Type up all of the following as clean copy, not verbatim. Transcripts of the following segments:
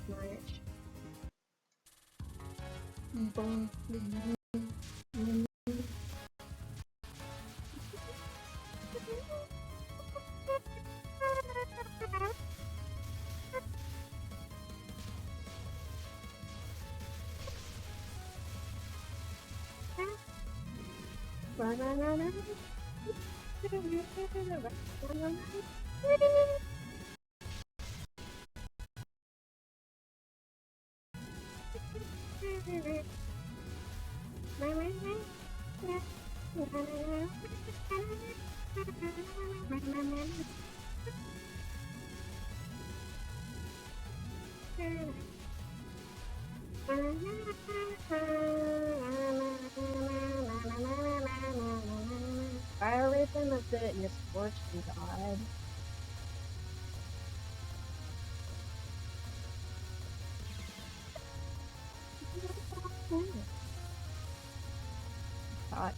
that much. Boom. Fire rhythm of the misfortune god. Hot.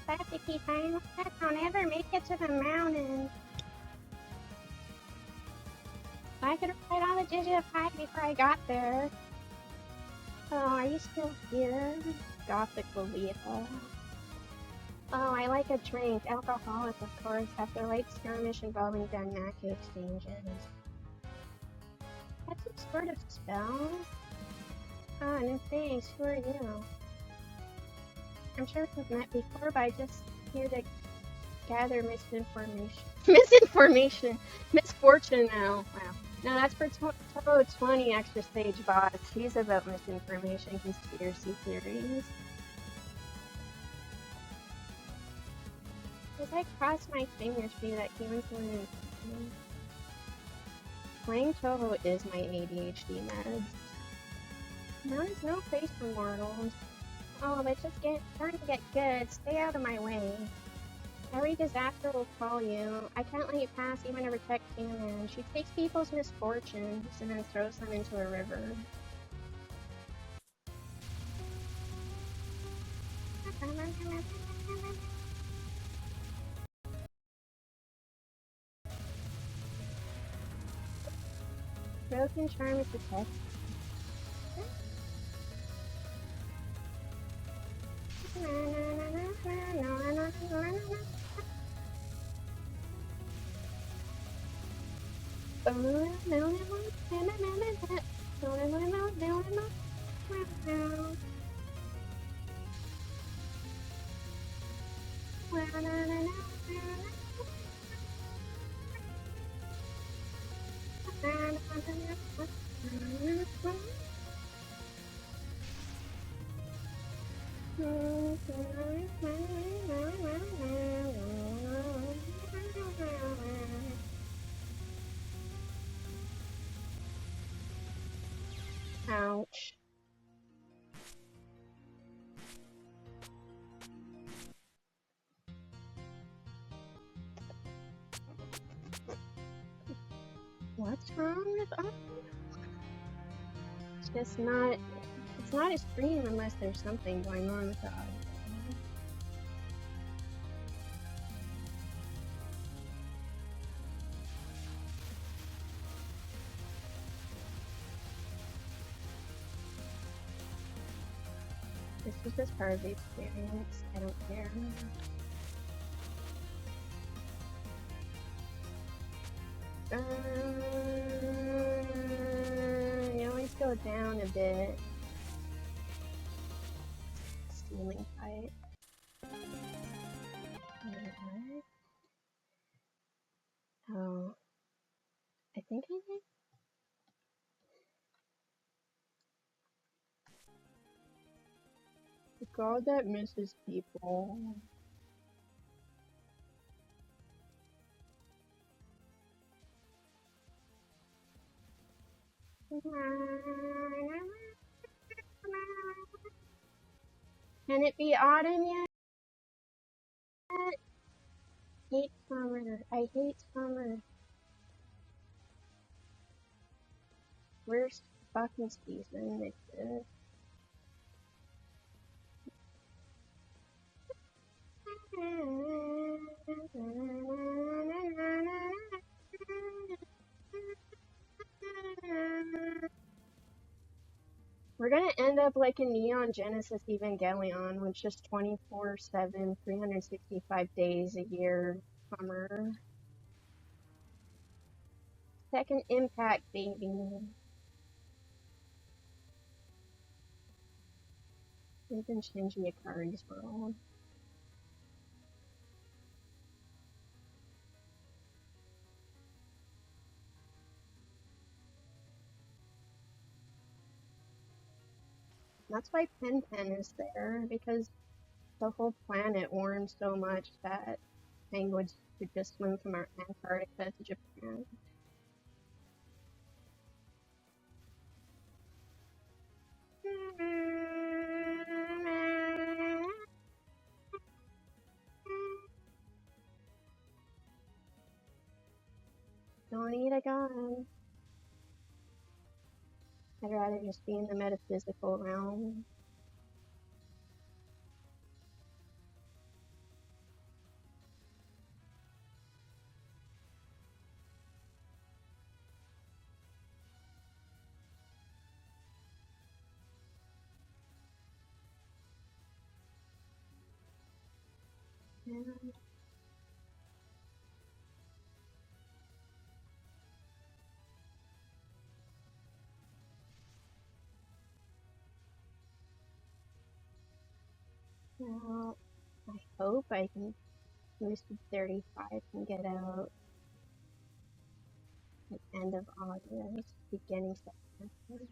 I have to keep trying to I'll never make it to the mountain. I could have played on the digit of pi before I got there. Oh, are you still here? Gothic Lolita. Oh, I like a drink. Alcoholic, of course, after light skirmish involving Danaki exchanges. That's some sort of spell. Ah, new face. Who are you? I'm sure we've met before, but I just here to gather misfortune now. Wow. No, that's for Touhou 20 extra stage boss. He's about misinformation, conspiracy theories. As I cross my fingers for you that humans learn. Playing Touhou is my ADHD meds. Now there's no place for mortals. Oh, but just starting to get good. Stay out of my way. Every disaster will call you. I can't let you pass even to protect humans. She takes people's misfortunes and then throws them into a river. Broken charm is protect. Ouch. What's wrong with us? It's just not, it's not a stream unless there's something going on with the audio. This is just part of the experience. I don't care. You always go down a bit. Stealing fight. Oh. I think I did. The god that misses people. Can it be autumn yet? Hate summer. I hate summer. Worst fucking season exists. We're gonna end up like in Neon Genesis Evangelion, which is 24/7, 365 days a year summer. Second impact, baby. We've been changing Akari's world. That's why Pen Pen is there, because the whole planet warmed so much that penguins could just swim from Antarctica to Japan. Don't need a gun. I'd rather just be in the metaphysical realm. Yeah. Well, I hope I can Twisted 35 can get out at end of August, beginning September.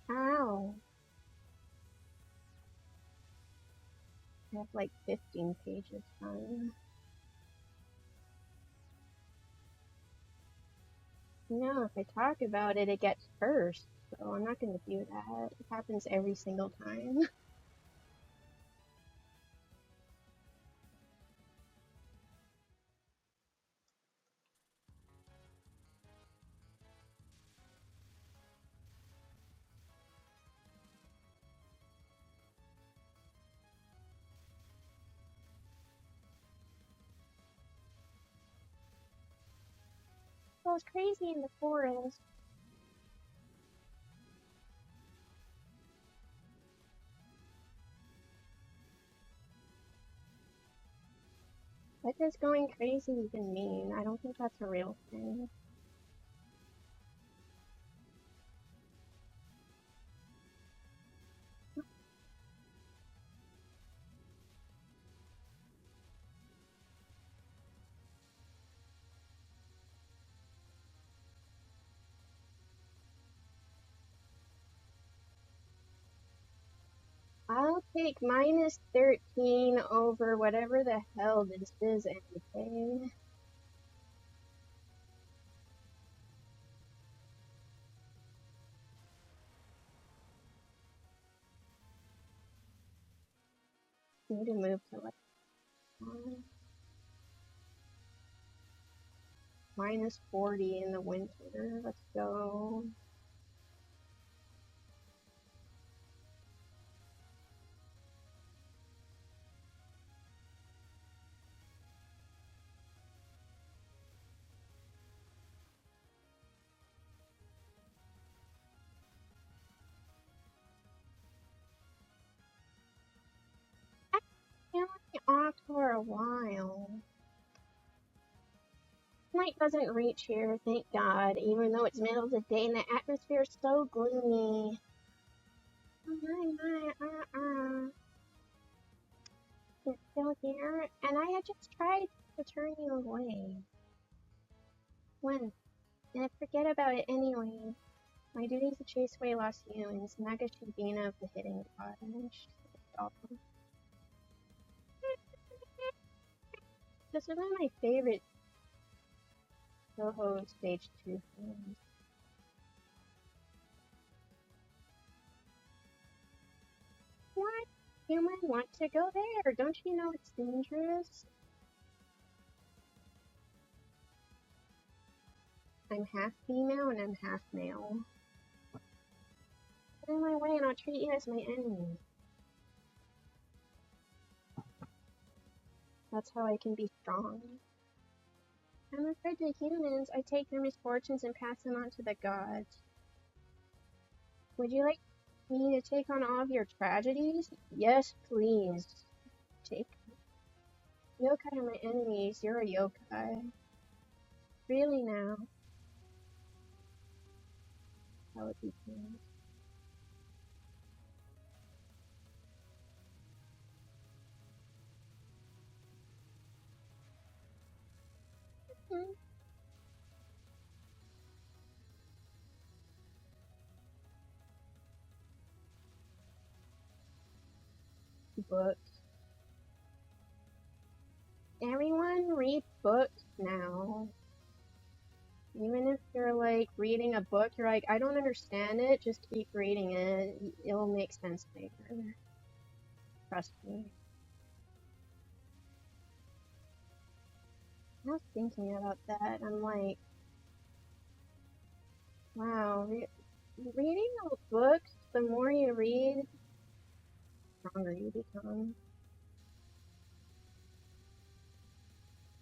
Ow! I have like 15 pages done. No, if I talk about it, it gets cursed, so I'm not gonna do that. It happens every single time. It goes crazy in the forest. What does going crazy even mean? I don't think that's a real thing. I'll take minus 13 over whatever the hell this is anyway. Need to move to like minus 40 in the winter. Let's go. I'm off for a while. Night doesn't reach here, thank God, even though it's middle of the day and the atmosphere is so gloomy. It's still here, and I had just tried to turn you away. When? And I forget about it anyway. My duty is to chase away lost humans, Nagashibina of the Hidden Cottage. this is one of my favorite Touhou Stage 2 films. What? You might want to go there. Don't you know it's dangerous? I'm half female and I'm half male. Get in my way and I'll treat you as my enemy. That's how I can be strong. I'm afraid the humans. I take their misfortunes and pass them on to the gods. Would you like me to take on all of your tragedies? Yes, please. Take. Yokai are my enemies. You're a yokai. Really now? That would be cool. Books. Everyone read books now. Even if you're like reading a book, you're like, I don't understand it, just keep reading it. It'll make sense later. Trust me. I was thinking about that. I'm like, wow, reading books, the more you read, the stronger you become.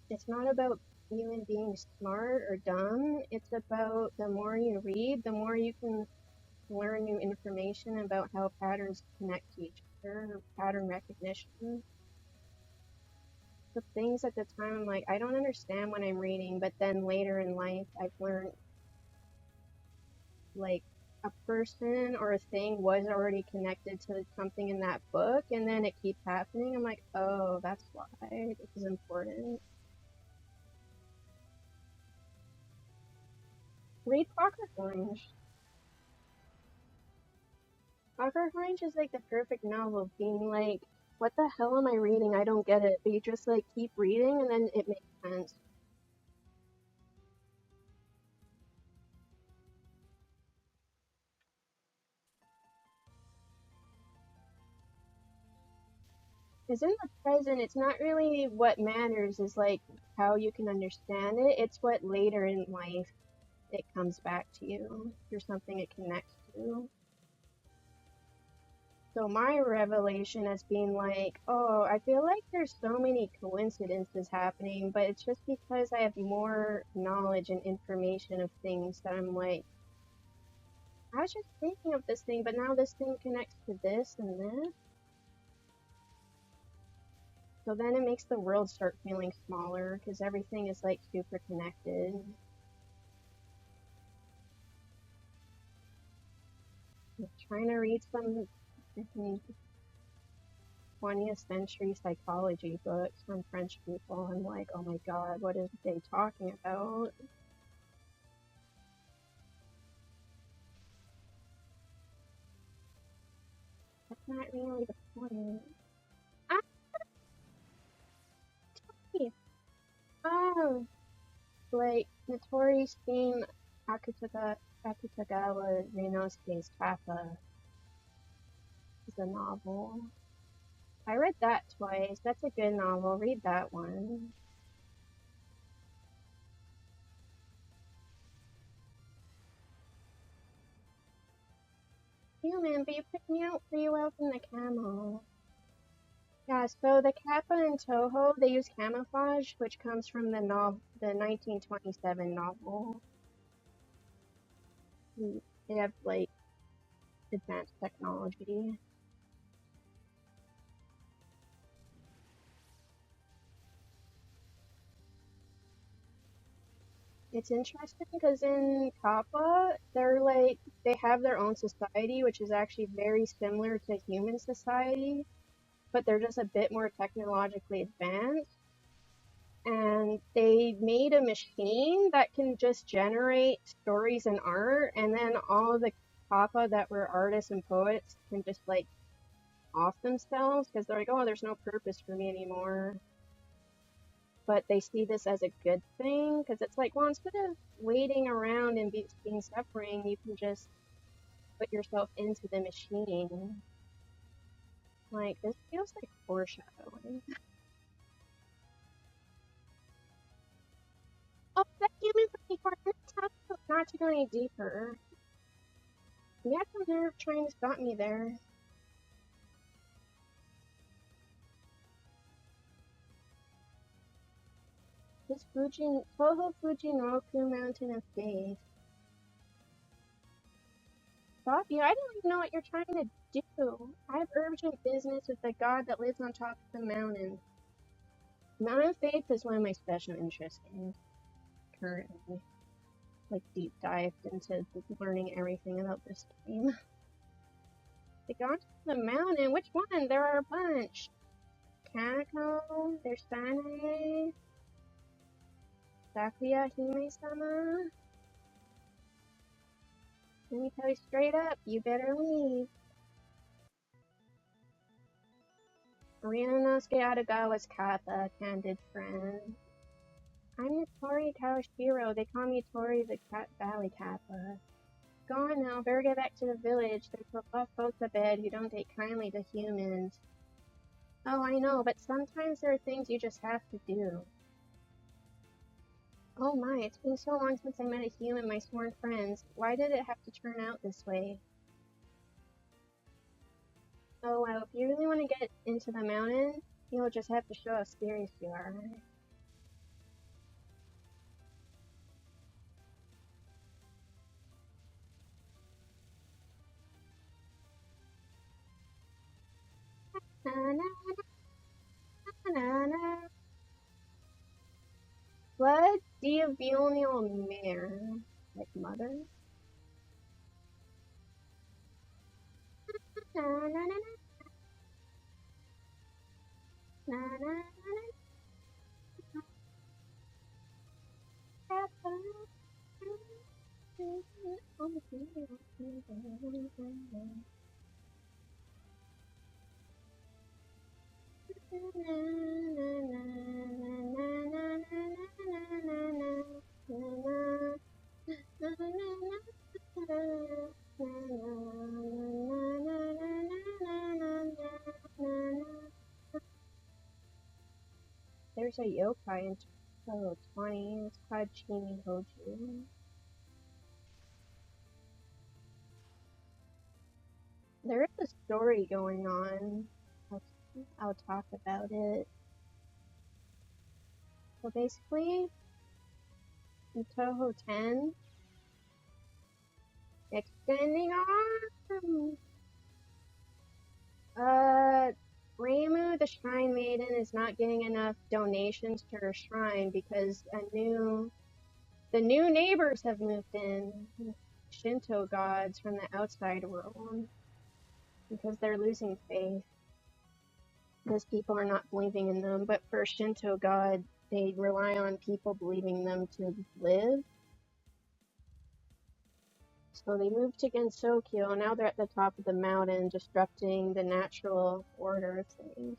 It's not about even being smart or dumb. It's about the more you read, the more you can learn new information about how patterns connect to each other, pattern recognition. The things at the time, I'm like, I don't understand when I'm reading, but then later in life, I've learned like a person or a thing was already connected to something in that book, and then it keeps happening. I'm like, oh, that's why this is important. Read Pocket Orange. Pocket Orange is like the perfect novel of being like, what the hell am I reading? I don't get it. But you just like keep reading and then it makes sense. Because in the present, it's not really what matters is like how you can understand it. It's what later in life it comes back to you. There's something it connects to. So my revelation has been like, oh, I feel like there's so many coincidences happening, but it's just because I have more knowledge and information of things that I'm like, I was just thinking of this thing, but now this thing connects to this and this. So then it makes the world start feeling smaller because everything is like super connected. I'm trying to read some 20th century psychology books from French people. I'm like, oh my god, what are they talking about? That's not really the point. Ah, oh, like Notorious theme Akutagawa Ryunosuke's Kappa is a novel. I read that twice. That's a good novel. Read that one. Human, but you picked me out pretty well from the camo. Yeah, so the Kappa and Touhou, they use camouflage, which comes from the 1927 novel. They have, like, advanced technology. It's interesting because in Kappa, they have their own society, which is actually very similar to human society, but they're just a bit more technologically advanced. And they made a machine that can just generate stories and art, and then all of the kappa that were artists and poets can just like off themselves because they're like, oh, there's no purpose for me anymore. but they see this as a good thing because it's like, well, instead of waiting around and being suffering, you can just put yourself into the machine. Like, this feels like foreshadowing. Oh, that human funny part, not to go any deeper. You had some nerve trying to stop me there. This Touhou Fujinoku Mountain of Faith. Stop you, I don't even know what you're trying to do. I have urgent business with the god that lives on top of the mountain. Mountain of Faith is one of my special interests games currently. Like, deep dived into learning everything about this game. They got to the mountain. Which one? There are a bunch. Kanako, there's Sanae, Sakuya Hime-sama. Let me tell you straight up, you better leave. Ryunosuke Adagawa's kappa, candid friend. I'm the Tori Kawashiro. They call me Tori the Valley Kappa. Go on now, better get back to the village. There's a lot of folks abed who don't take kindly to humans. Oh, I know, but sometimes there are things you just have to do. Oh my, it's been so long since I met a human, my sworn friends. Why did it have to turn out this way? Oh well, if you really want to get into the mountain, you'll just have to show how serious you are. Na, na, na, na, na. Blood Diavionial mare. Like mother? Na, na, na, na. Na, na, na, There's a yokai in Touhou 20. It's called Captainhowdie. There is a story going on. I'll talk about it. So basically, in Touhou 10, extending arms! Reimu, the Shrine Maiden, is not getting enough donations to her shrine because the new neighbors have moved in. Shinto gods from the outside world. Because they're losing faith. Because people are not believing in them. But for Shinto god, they rely on people believing them to live. So they moved to Gensokyo, and now they're at the top of the mountain, disrupting the natural order of things.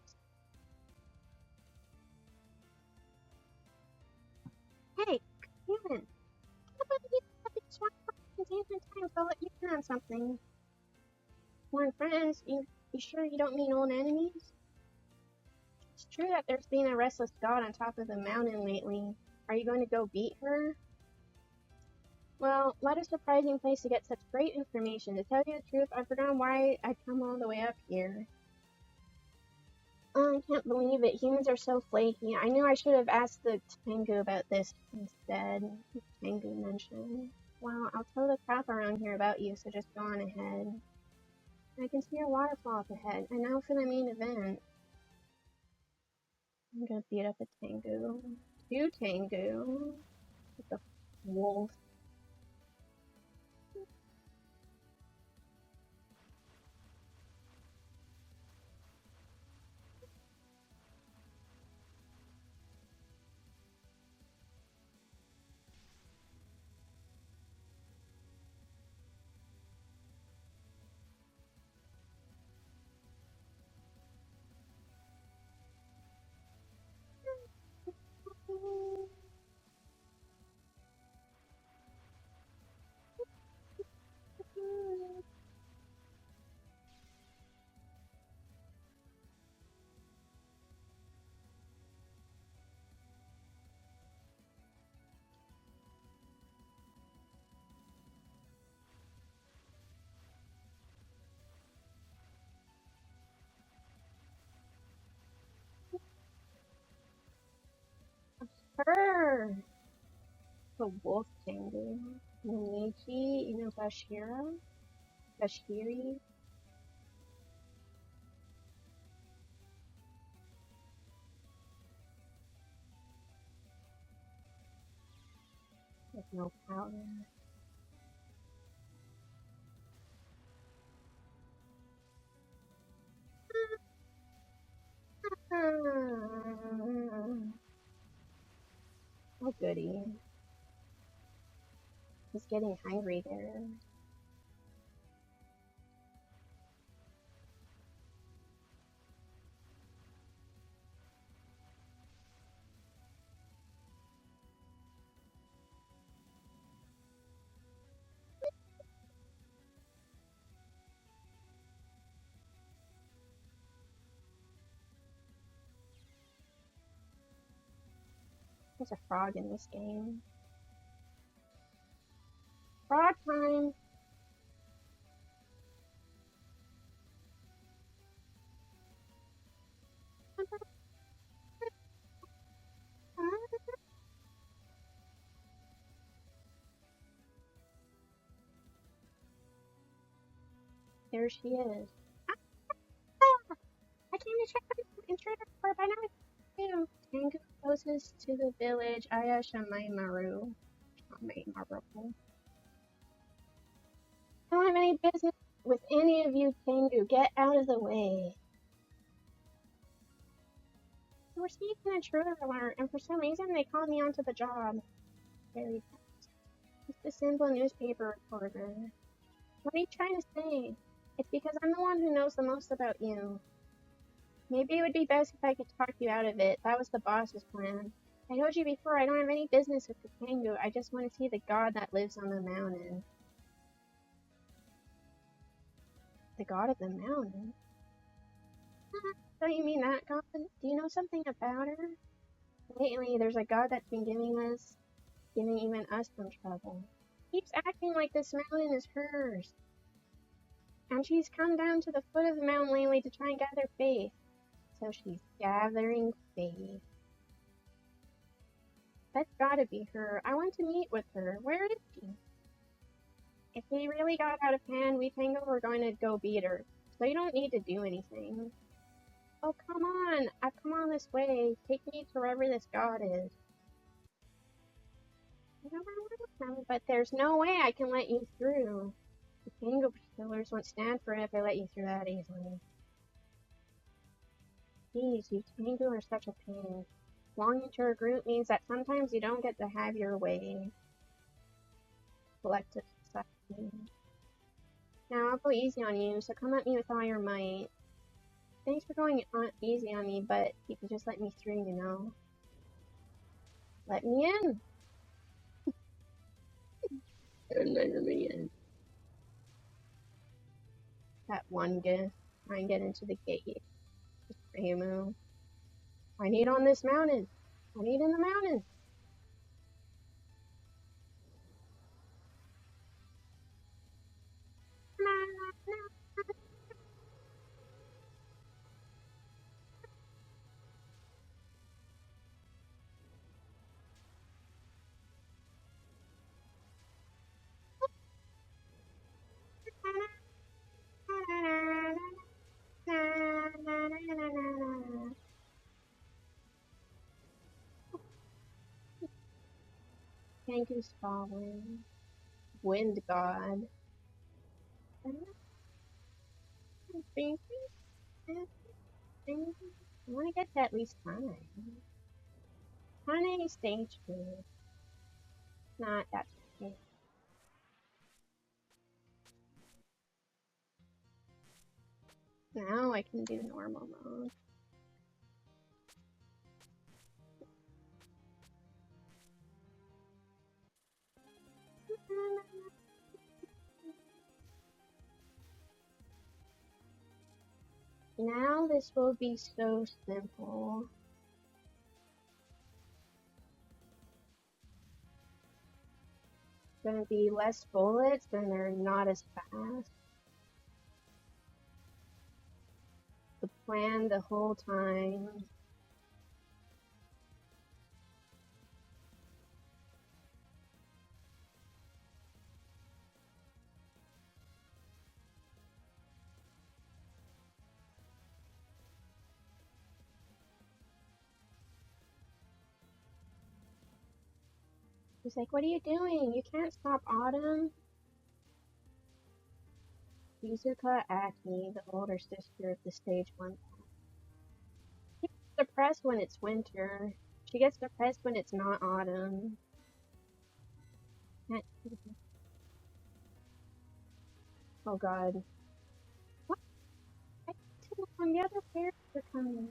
Hey, human! How about you have been sworn friends ancient times? I'll let you in on something. Sworn friends? You sure you don't mean old enemies? It's true that there's been a restless god on top of the mountain lately. Are you going to go beat her? Well, what a surprising place to get such great information. To tell you the truth, I've forgotten why I'd come all the way up here. Oh, I can't believe it. Humans are so flaky. I knew I should have asked the Tengu about this instead. Tengu mentioned. Well, I'll tell the crap around here about you, so just go on ahead. I can see your waterfall up ahead. And now for the main event. I'm gonna beat up a Tengu. Two Tengu. With the wolf. her! The wolf Tengu. Ninichi, Inubashira? Bashiri? With no powder. Oh goody. He's getting hungry there. There's a frog in this game. Frog time! There she is. I came to check on the intruder for by now. Tengu closest to the village Ayashamaimaru. Shamaimaro. I don't have any business with any of you, Tengu. Get out of the way. We received an intruder alert, and for some reason they called me onto the job. Very fast. Just a simple newspaper reporter. What are you trying to say? It's because I'm the one who knows the most about you. Maybe it would be best if I could talk you out of it. That was the boss's plan. I told you before, I don't have any business with the Tengu. I just want to see the god that lives on the mountain. The god of the mountain? Don't you mean that god? Do you know something about her? Lately, there's a god that's been giving even us some trouble. Keeps acting like this mountain is hers. And she's come down to the foot of the mountain lately to try and gather faith. So she's gathering faith. That's gotta be her. I want to meet with her. Where is she? If we really got out of hand, we Tengu were going to go beat her. So you don't need to do anything. Oh, come on! I've come all this way. Take me to wherever this god is. But there's no way I can let you through. The Tengu pillars won't stand for it if I let you through that easily. Geez, you Tengu are such a pain. Belonging to a group means that sometimes you don't get to have your way. Collective society. Now I'll go easy on you, so come at me with all your might. Thanks for going easy on me, but you can just let me through, you know. Let me in! Let me in. That one gift. Try and get into the gate. Just Ramu. I need on this mountain. I need in the mountain. Tengu's fallen. Wind god. I want to get to at least Tane. Tane stage 2. Not that okay. Now I can do normal mode. Now this will be so simple. It's gonna be less bullets and they're not as fast. The plan the whole time. She's like, what are you doing? You can't stop Autumn. Yuzuka Acne, the older sister of the stage one. She gets depressed when it's winter. She gets depressed when it's not autumn. Oh god. What? I didn't know the other pairs are coming.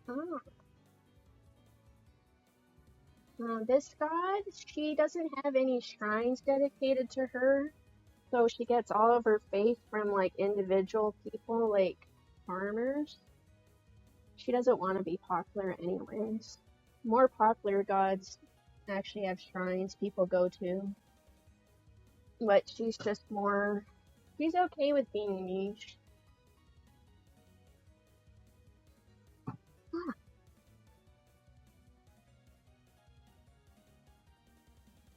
Oh. This god, she doesn't have any shrines dedicated to her, so she gets all of her faith from like individual people, like farmers. She doesn't want to be popular anyways. More popular gods actually have shrines people go to, but she's just more. She's okay with being niche. Ah,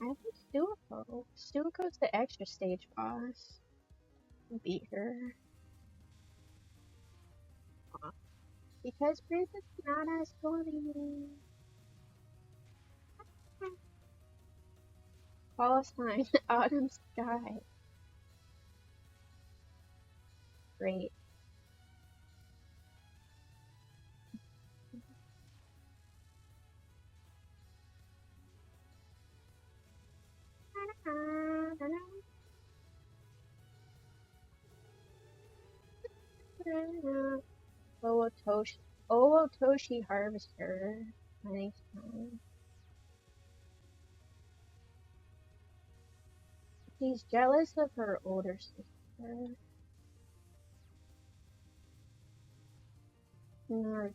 I have Stuako. Stuako's the extra stage boss. Beat her. Because Princess Nana is going. Call sign, Autumn Sky. Great. Owotoshi Harvester. Nice one. She's jealous of her older sister. No,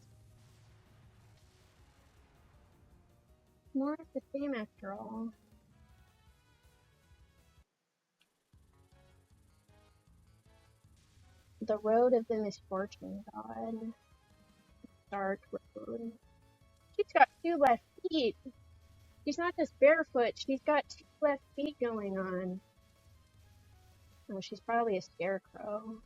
it's more of the same after all. The road of the misfortune god. Dark road. She's got two left feet. She's not just barefoot, she's got two left feet going on. Oh, she's probably a scarecrow.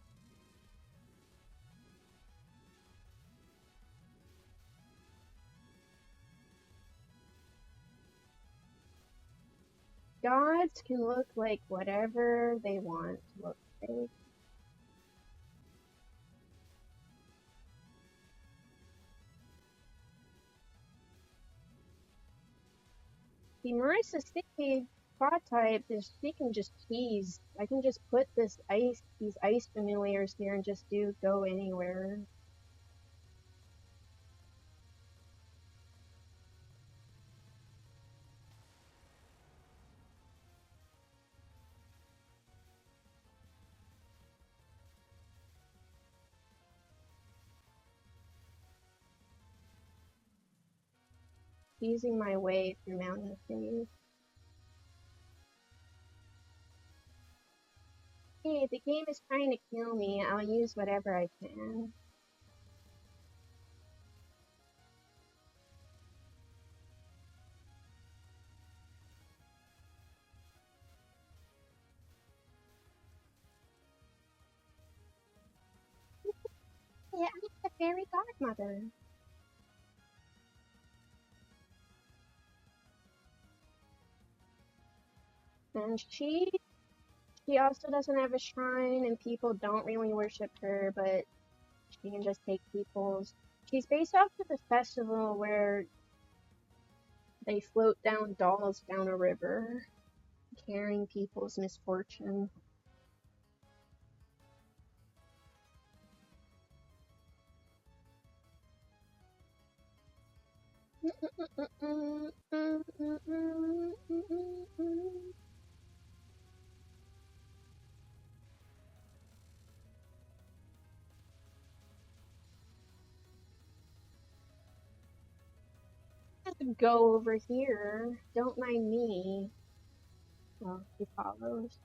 Gods can look like whatever they want to look like. The Marissa Sticky plot type is she can just tease. I can just put these ice familiars here and just go anywhere. Teasing my way through Mountain Cave. Hey, the game is trying to kill me. I'll use whatever I can. Yeah, I'm the fairy godmother. And she also doesn't have a shrine, and people don't really worship her, but she can just take people's. She's based off of the festival where they float down dolls down a river, carrying people's misfortune. Go over here. Don't mind me. Well, he follows.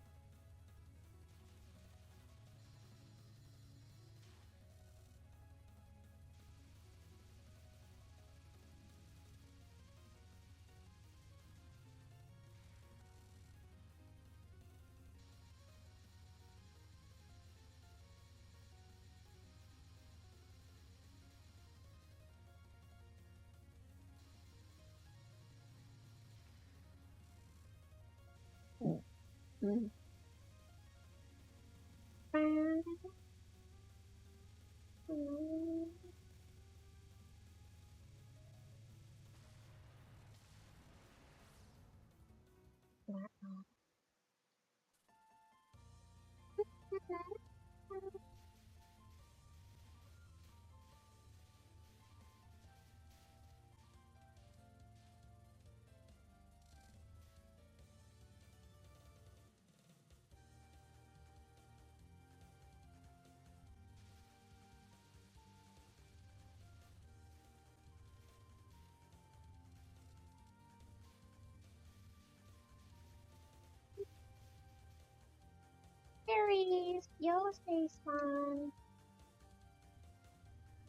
Fairies! Yo, stay spawn.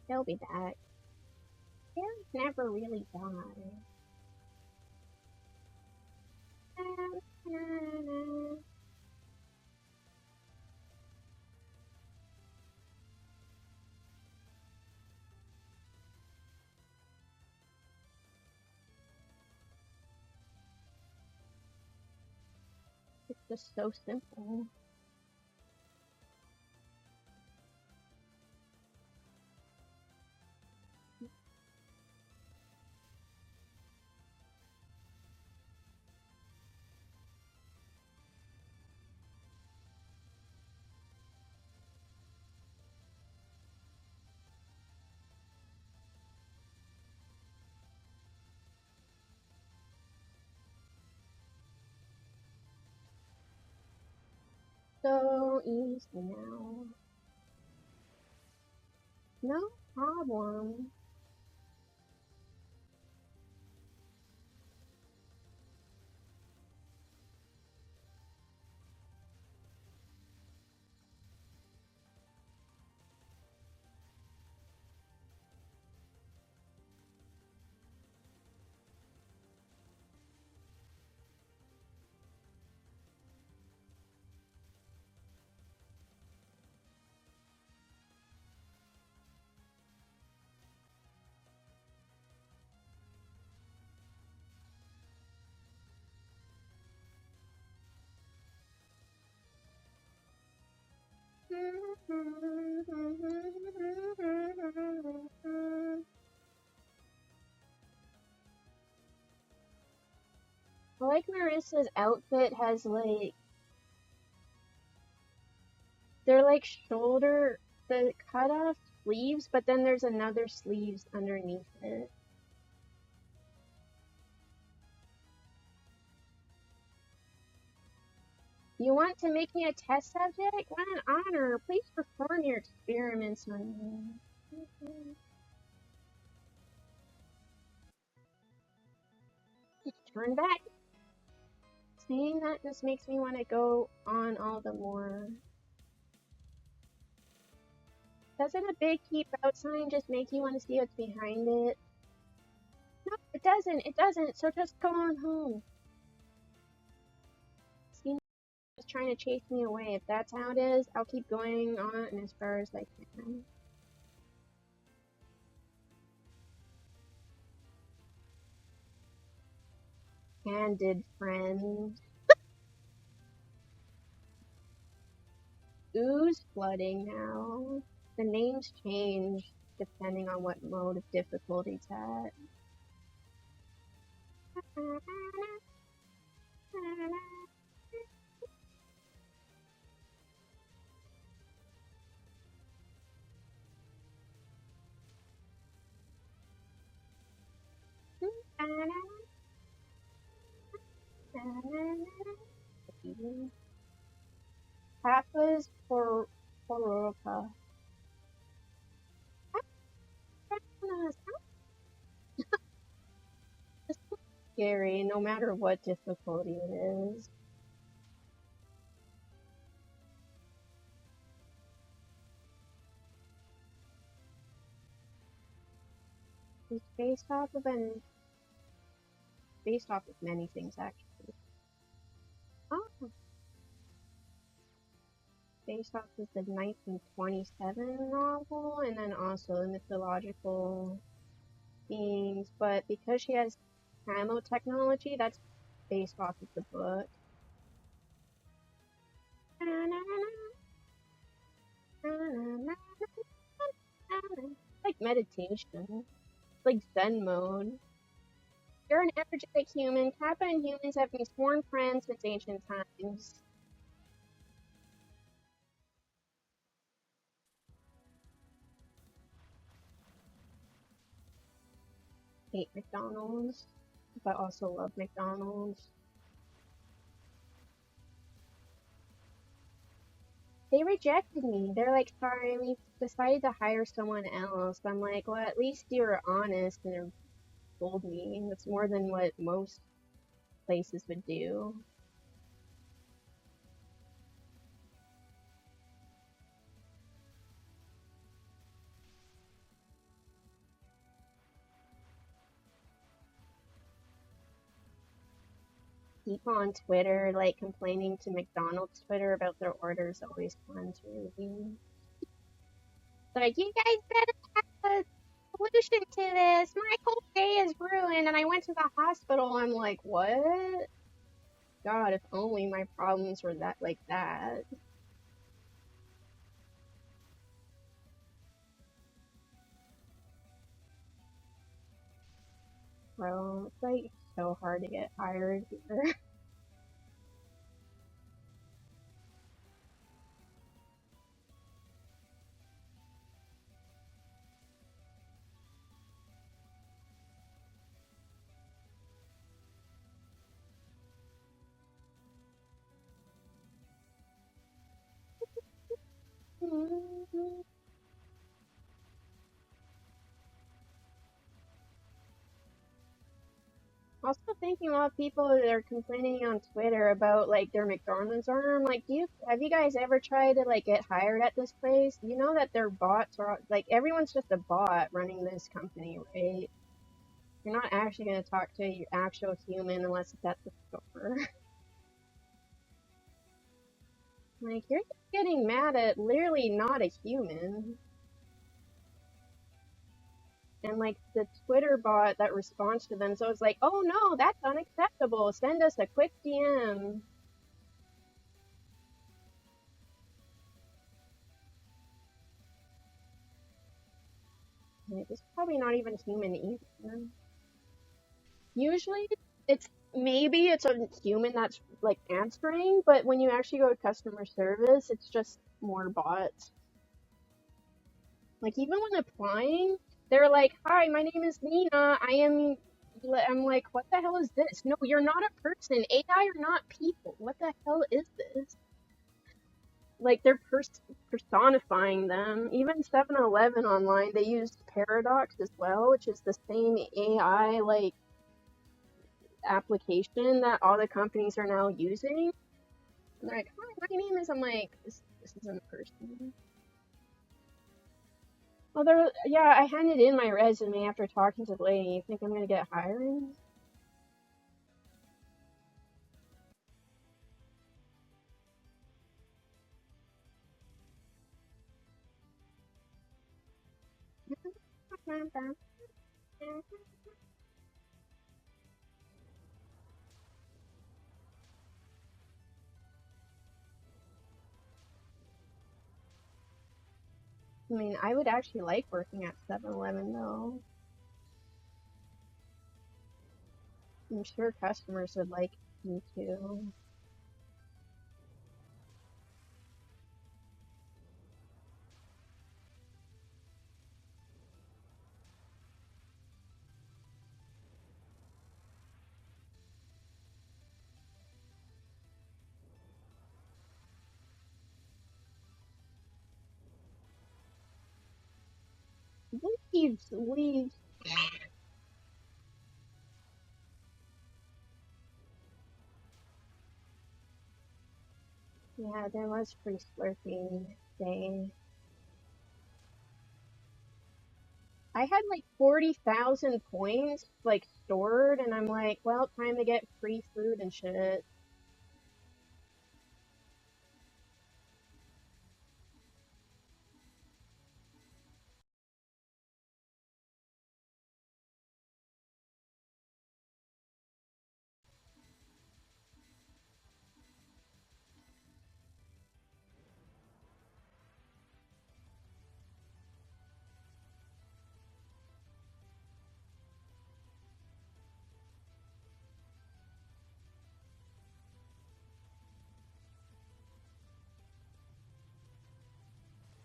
They'll be back. Fairies never really die. It's just so simple. So easy now. No problem. I like Marissa's outfit has like, they're like the cut off sleeves, but then there's another sleeves underneath it. You want to make me a test subject? What an honor! Please perform your experiments on me. Turn back. Seeing that just makes me want to go on all the more. Doesn't a big keep out sign just make you want to see what's behind it? No, it doesn't. It doesn't. So just go on home. See, just trying to chase me away. If that's how it is, I'll keep going on as far as I can. Candid friend. Ooze flooding now. The names change depending on what mode of difficulty it's at. Papa's Poroka. It's scary no matter what difficulty it is. It's based off of many things actually. Oh, based off of the 1927 novel, and then also mythological beings. But because she has camo technology, that's based off of the book. Like meditation. Like Zen mode. You're an energetic human. Kappa and humans have been sworn friends since ancient times. Hate McDonald's, but also love McDonald's. They rejected me. They're like, sorry, we decided to hire someone else. I'm like, well, at least you were honest and told me. That's more than what most places would do. People on Twitter like complaining to McDonald's Twitter about their orders always fun to read. Like, you guys better have a solution to this. My whole day is ruined and I went to the hospital. I'm like, what? God, if only my problems were that like that. Bro, it's like so hard to get hired here. Also thinking a lot of people that are complaining on Twitter about like their McDonald's order. I'm like, have you guys ever tried to like get hired at this place? You know that their bots are like everyone's just a bot running this company, right? You're not actually gonna talk to your actual human unless it's at the store. Like you're just getting mad at literally not a human. And like the Twitter bot that responds to them, so it's like, oh no, that's unacceptable. Send us a quick DM. Like, it's probably not even human either. Usually, it's maybe it's a human that's like answering, but when you actually go to customer service, it's just more bots. Like even when applying, they're like, "Hi, my name is Nina. I'm like, what the hell is this? No, you're not a person. AI are not people. What the hell is this? Like they're personifying them. Even 7-Eleven online, they used Paradox as well, which is the same AI like application that all the companies are now using. And they're like, hi, my name is. I'm like, this isn't a person. Well, yeah, I handed in my resume after talking to the lady. You think I'm gonna get hired? I mean, I would actually like working at 7-Eleven though. I'm sure customers would like me too. Leaves. Yeah, there was free Slurpee day. I had like 40,000 points like stored, and I'm like, well, time to get free food and shit.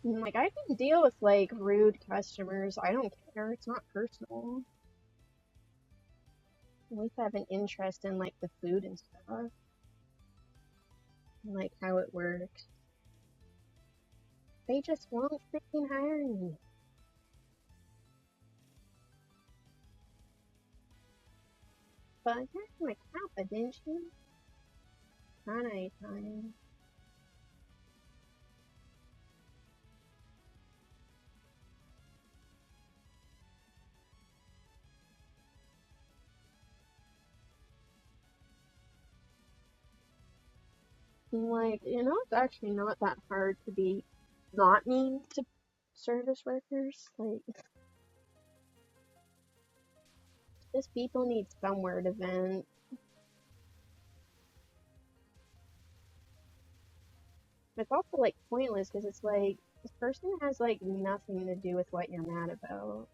Like, I can deal with, like, rude customers. I don't care. It's not personal. At least I have an interest in, like, the food and stuff. And, like, how it works. They just won't freaking hire me. But you had my kappa, didn't you? Night time. Like, it's actually not that hard to be not mean to service workers. Like, just people need somewhere to vent. It's also, like, pointless because it's like, this person has, like, nothing to do with what you're mad about.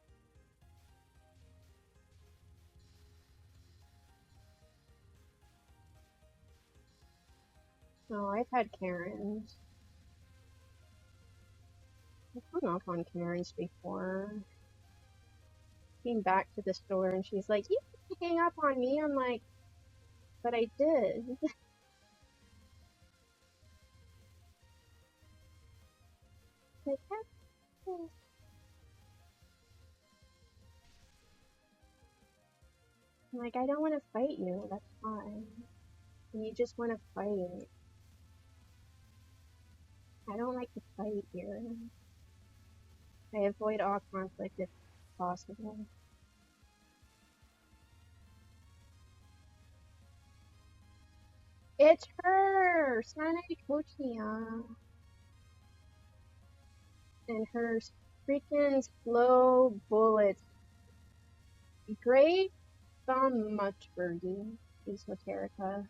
Oh, I've had Karens. I've hung up on Karens before. Came back to the store and she's like, "You didn't hang up on me." I'm like, "But I did." Like, I'm like, "I don't want to fight you. That's fine. You just want to fight. I don't like to fight here. I avoid all conflict if possible." It's her! Sanai Kochiya. And her freaking slow bullets. Great so much, Birdie. Esoterica.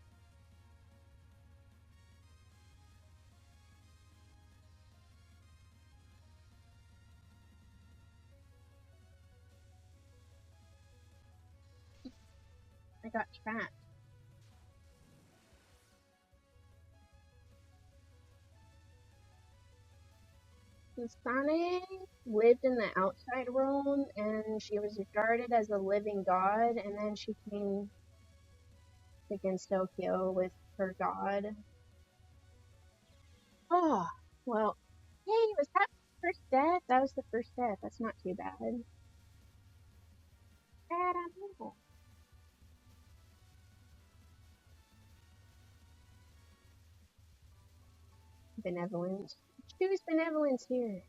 I got trapped. Sane lived in the outside world and she was regarded as a living god, and then she came against Tokyo with her god. Oh, well, hey, was that the first death? That was the first death. That's not too bad. I don't know. Benevolence. Choose benevolence here.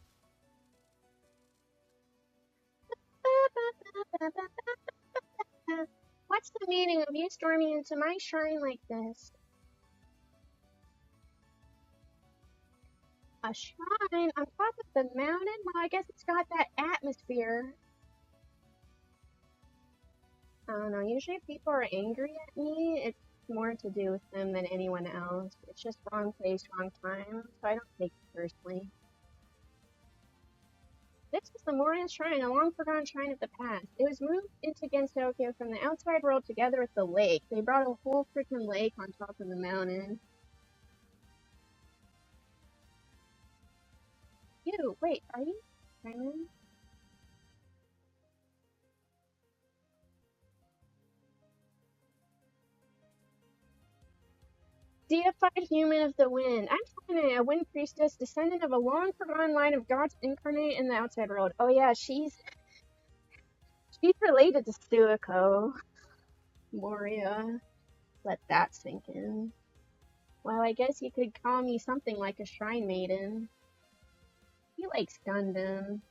What's the meaning of you storming into my shrine like this? A shrine on top of the mountain? Well, I guess it's got that atmosphere. I don't know. Usually, if people are angry at me, it's more to do with them than anyone else. It's just wrong place, wrong time, so I don't take it personally. This is the Moran Shrine, a long forgotten shrine of the past. It was moved into Gensokyo from the outside world together with the lake. They brought a whole freaking lake on top of the mountain. You, wait, are you Simon? Deified human of the wind. I'm Simon, a wind priestess, descendant of a long forgotten line of gods incarnate in the outside world. Oh yeah, she's related to Suiko. Moria. Let that sink in. Well, I guess you could call me something like a shrine maiden. He likes Gundam.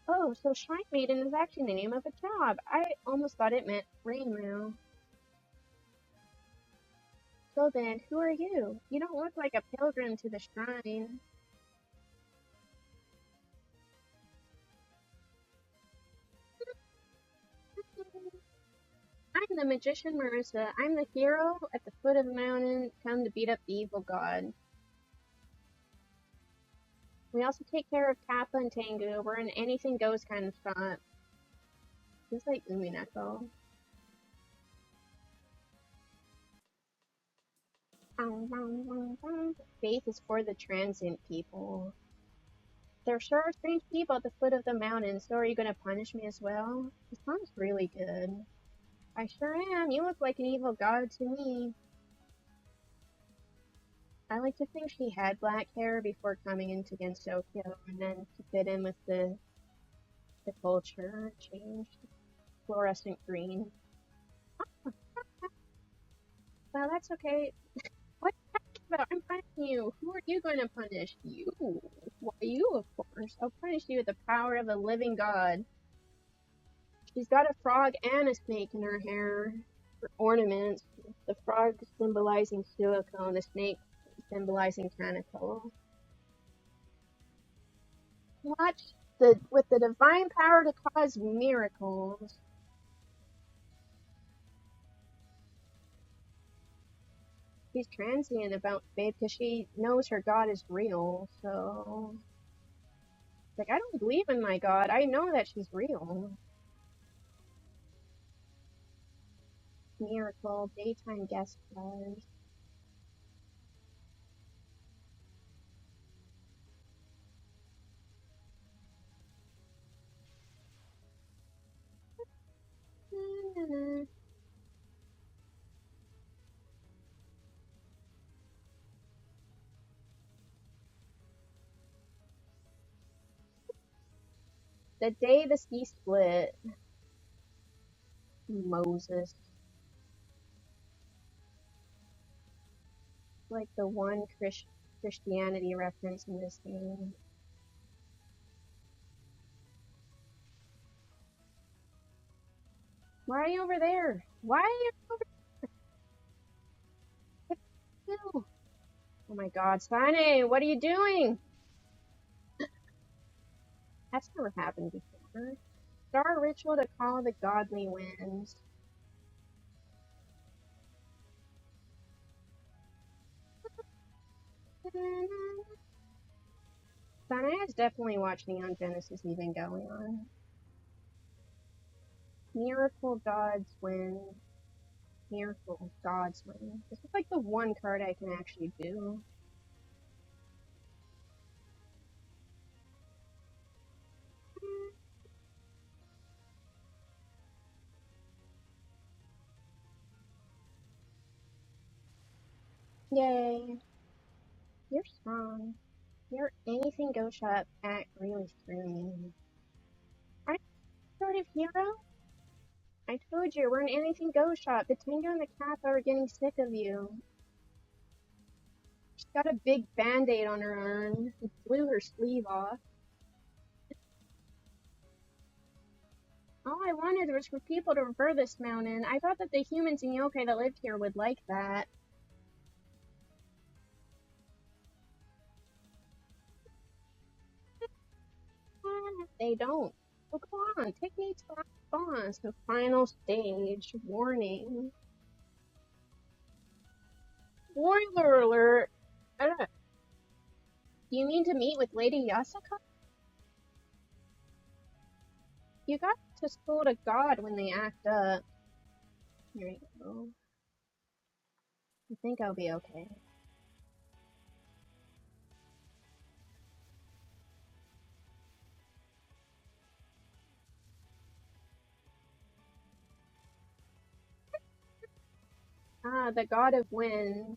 Oh, so Shrine Maiden is actually the name of a job. I almost thought it meant Rainmail. So then, who are you? You don't look like a pilgrim to the shrine. I'm the magician Marissa. I'm the hero at the foot of the mountain, come to beat up the evil god. We also take care of Kappa and Tengu. We're an anything goes kind of shop. Just like Umineko. Faith is for the transient people. There sure are strange people at the foot of the mountain, so are you gonna punish me as well? This sounds really good. I sure am. You look like an evil god to me. I like to think she had black hair before coming into against Tokyo, and then to fit in with the culture, changed fluorescent green. Well, that's okay. What are you talking about? I'm punishing you. Who are you going to punish? You. Why, you, of course. I'll punish you with the power of a living god. She's got a frog and a snake in her hair for ornaments. The frog symbolizing Suiko and the snake symbolizing Kaneko. Watch with the divine power to cause miracles. She's transient about faith because she knows her God is real, so like I don't believe in my God. I know that she's real. Miracle, daytime guest stars. The day the sea split. Moses. Like the one Christianity reference in this game. Why are you over there? Why are you over there? Oh my god, Sane, what are you doing? That's never happened before. Star ritual to call the godly winds. Sane is definitely watching Neon Genesis even going on. Miracle God's Wind. Miracle God's Wind. This is like the one card I can actually do. Yay. You're strong. Your anything go shop act really threw me. Aren't you sort of hero? I told you, we're an anything go shop. The Tango and the Kappa are getting sick of you. She's got a big band-aid on her arm. She blew her sleeve off. All I wanted was for people to revere this mountain. I thought that the humans and yokai that lived here would like that. They don't. So go on, take me to the boss. The final stage. Warning. Spoiler alert! Do you mean to meet with Lady Yasuko? You got to scold a god when they act up. Here you go. I think I'll be okay. Ah, the god of wind.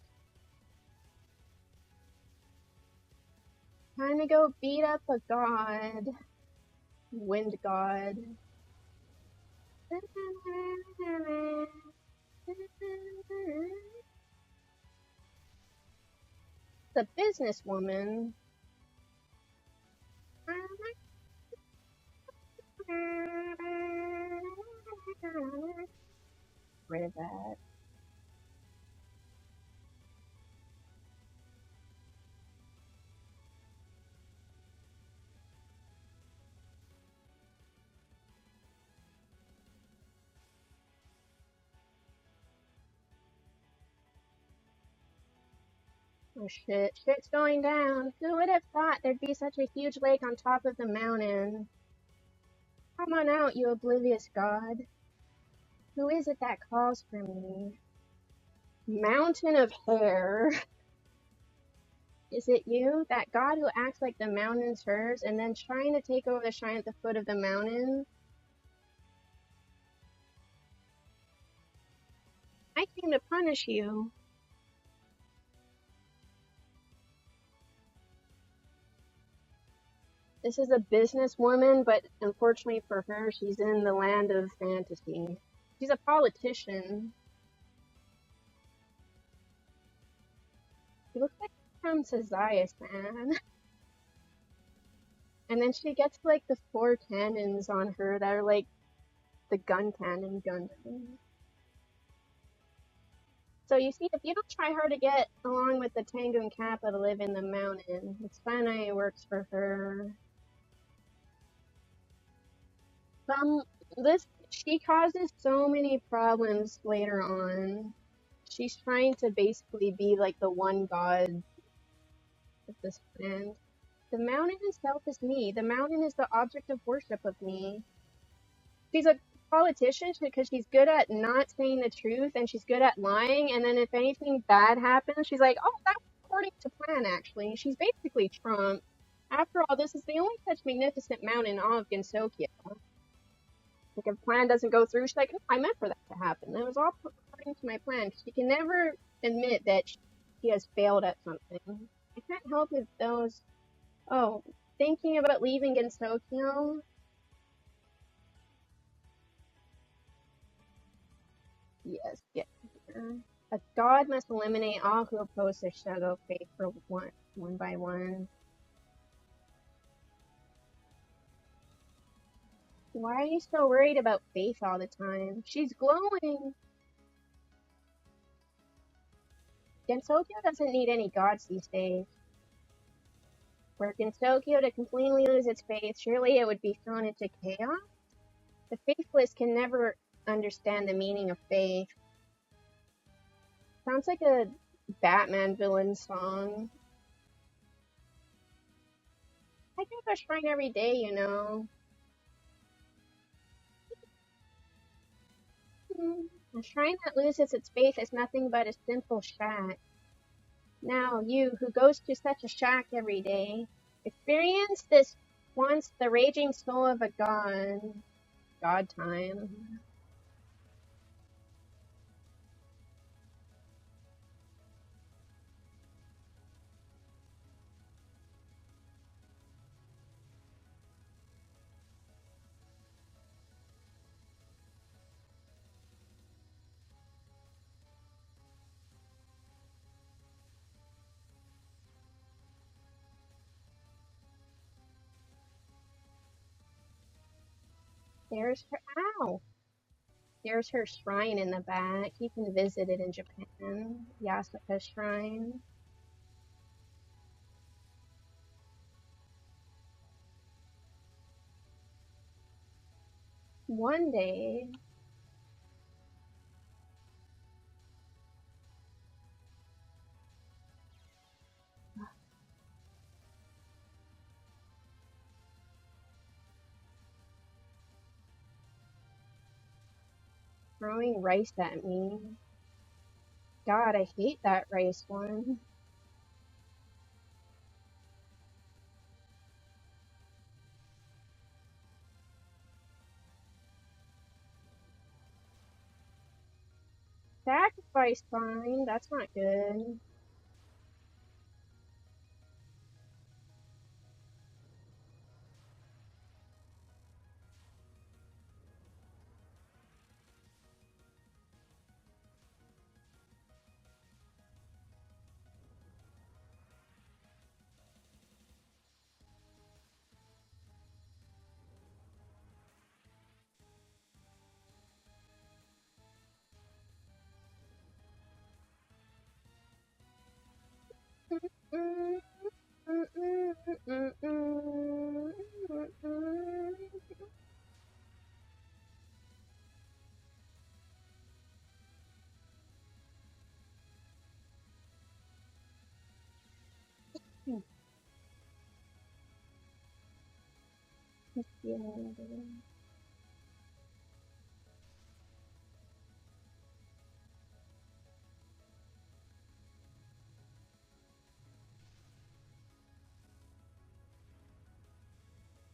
Time to go beat up a god. Wind god. The businesswoman. Rid of that. Oh shit, shit's going down. Who would have thought there'd be such a huge lake on top of the mountain? Come on out, you oblivious god. Who is it that calls for me? Mountain of hair. Is it you? That god who acts like the mountain's hers and then trying to take over the shrine at the foot of the mountain? I came to punish you. This is a businesswoman, but unfortunately for her, she's in the land of fantasy. She's a politician. She looks like from Sazias, man. And then she gets like the 4 cannons on her that are like the gun cannon gun. So you see, if you don't try hard to get along with the Tango and Kappa to live in the mountain, it's funny it works for her. Um, she causes so many problems later on. She's trying to basically be like the one god of this land. The mountain itself is me. The mountain is the object of worship of me. She's a politician because she's good at not saying the truth and she's good at lying. And then if anything bad happens, she's like, "Oh, that was according to plan." Actually, she's basically Trump. After all, this is the only such magnificent mountain in all of Gensokyo. Like if plan doesn't go through, she's like, "No, I meant for that to happen. That was all according to my plan." She can never admit that she has failed at something. I can't help with those. Oh, thinking about leaving Gensokyo. Yes, get here. A god must eliminate all who oppose the shadow faith for one by one. Why are you so worried about Faith all the time? She's glowing! Gensokyo doesn't need any gods these days. Were Gensokyo to completely lose its faith, surely it would be thrown into chaos? The faithless can never understand the meaning of faith. Sounds like a Batman villain song. I go to a shrine every day, you know. A shrine that loses its faith is nothing but a simple shack. Now, you who goes to such a shack every day, experience this once the raging soul of a god. God time. There's her. Ow! There's her shrine in the back. You can visit it in Japan. Yasuka Shrine. One day. Throwing rice at me. God, I hate that rice one. Sacrifice sign. That's not good.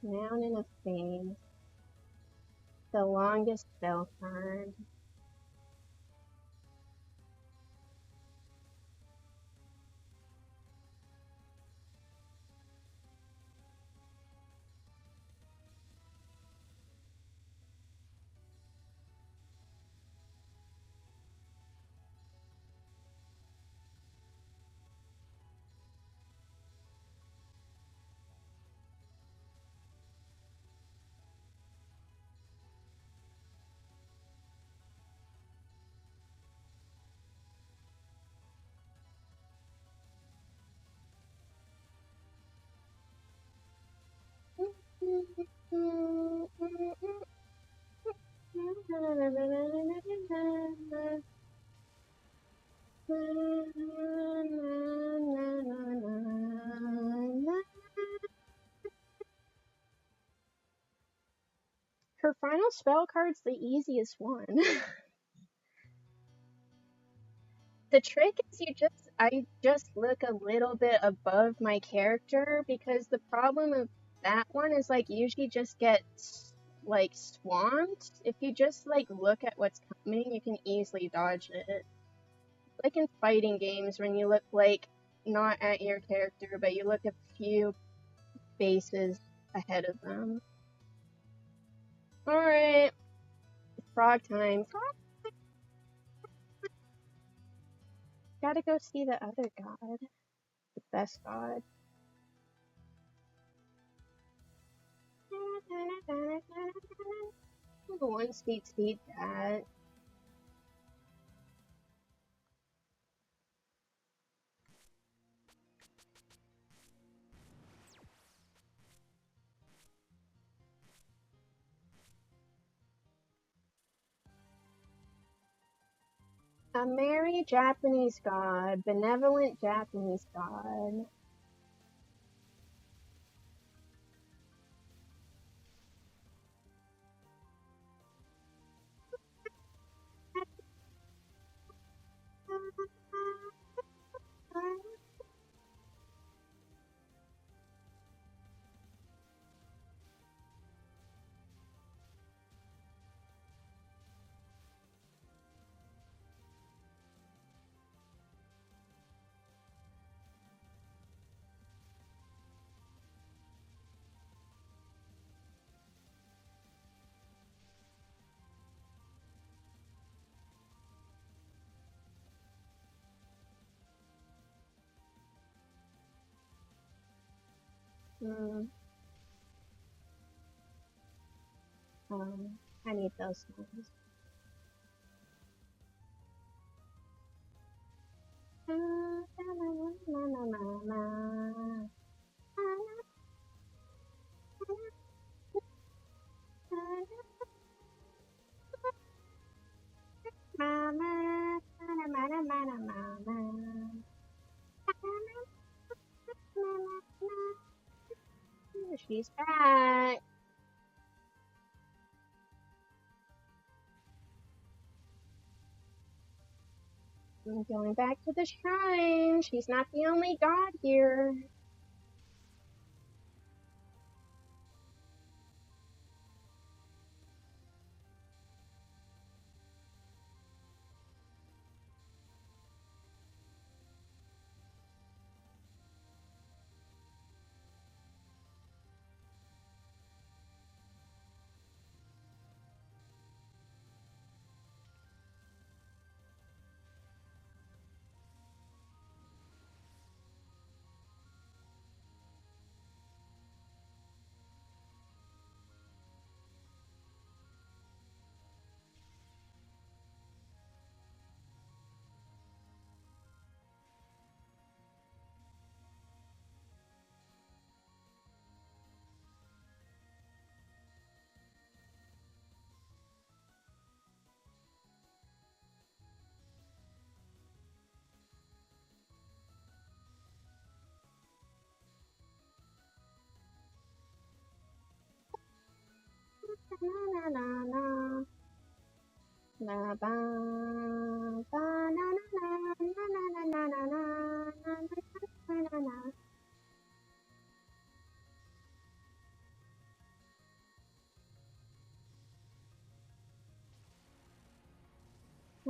Noun in a phase. The longest spell card. Her final spell card's the easiest one. The trick is I just look a little bit above my character because the problem of that one is like usually just get like swamped. If you just like look at what's coming, you can easily dodge it. Like in fighting games when you look like not at your character, but you look a few bases ahead of them. Alright, frog time. Gotta go see the other god. The best god. One speed that. A merry Japanese god, benevolent Japanese god. I need those ones. She's back. I'm going back to the shrine. She's not the only god here. I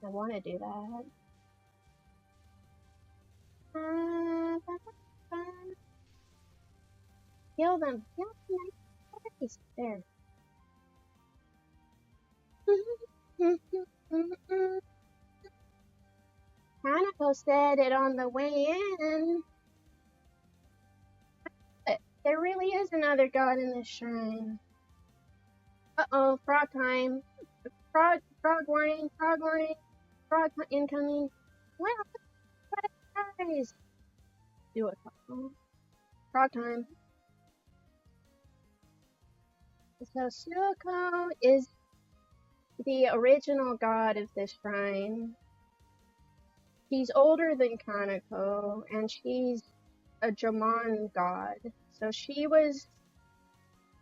want to do that. Heal them. Heal them. Nice. There. Hanako said it on the way in. But there really is another god in this shrine. Uh-oh, frog time. Frog warning, frog incoming. Well, what a surprise. Do it. Frog time. So Suiko is the original god of this shrine. She's older than Kaneko, and she's a Jomon god. So she was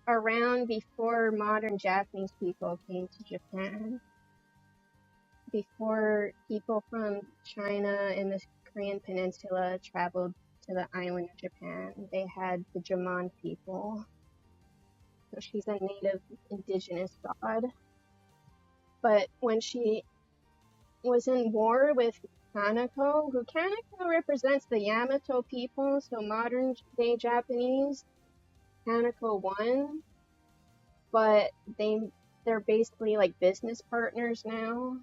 around before modern Japanese people came to Japan. Before people from China and the Korean peninsula traveled to the island of Japan, they had the Jomon people. So she's a native indigenous god. But when she was in war with Kaneko, who Kaneko represents the Yamato people, so modern day Japanese, Kaneko won, but they're basically like business partners now.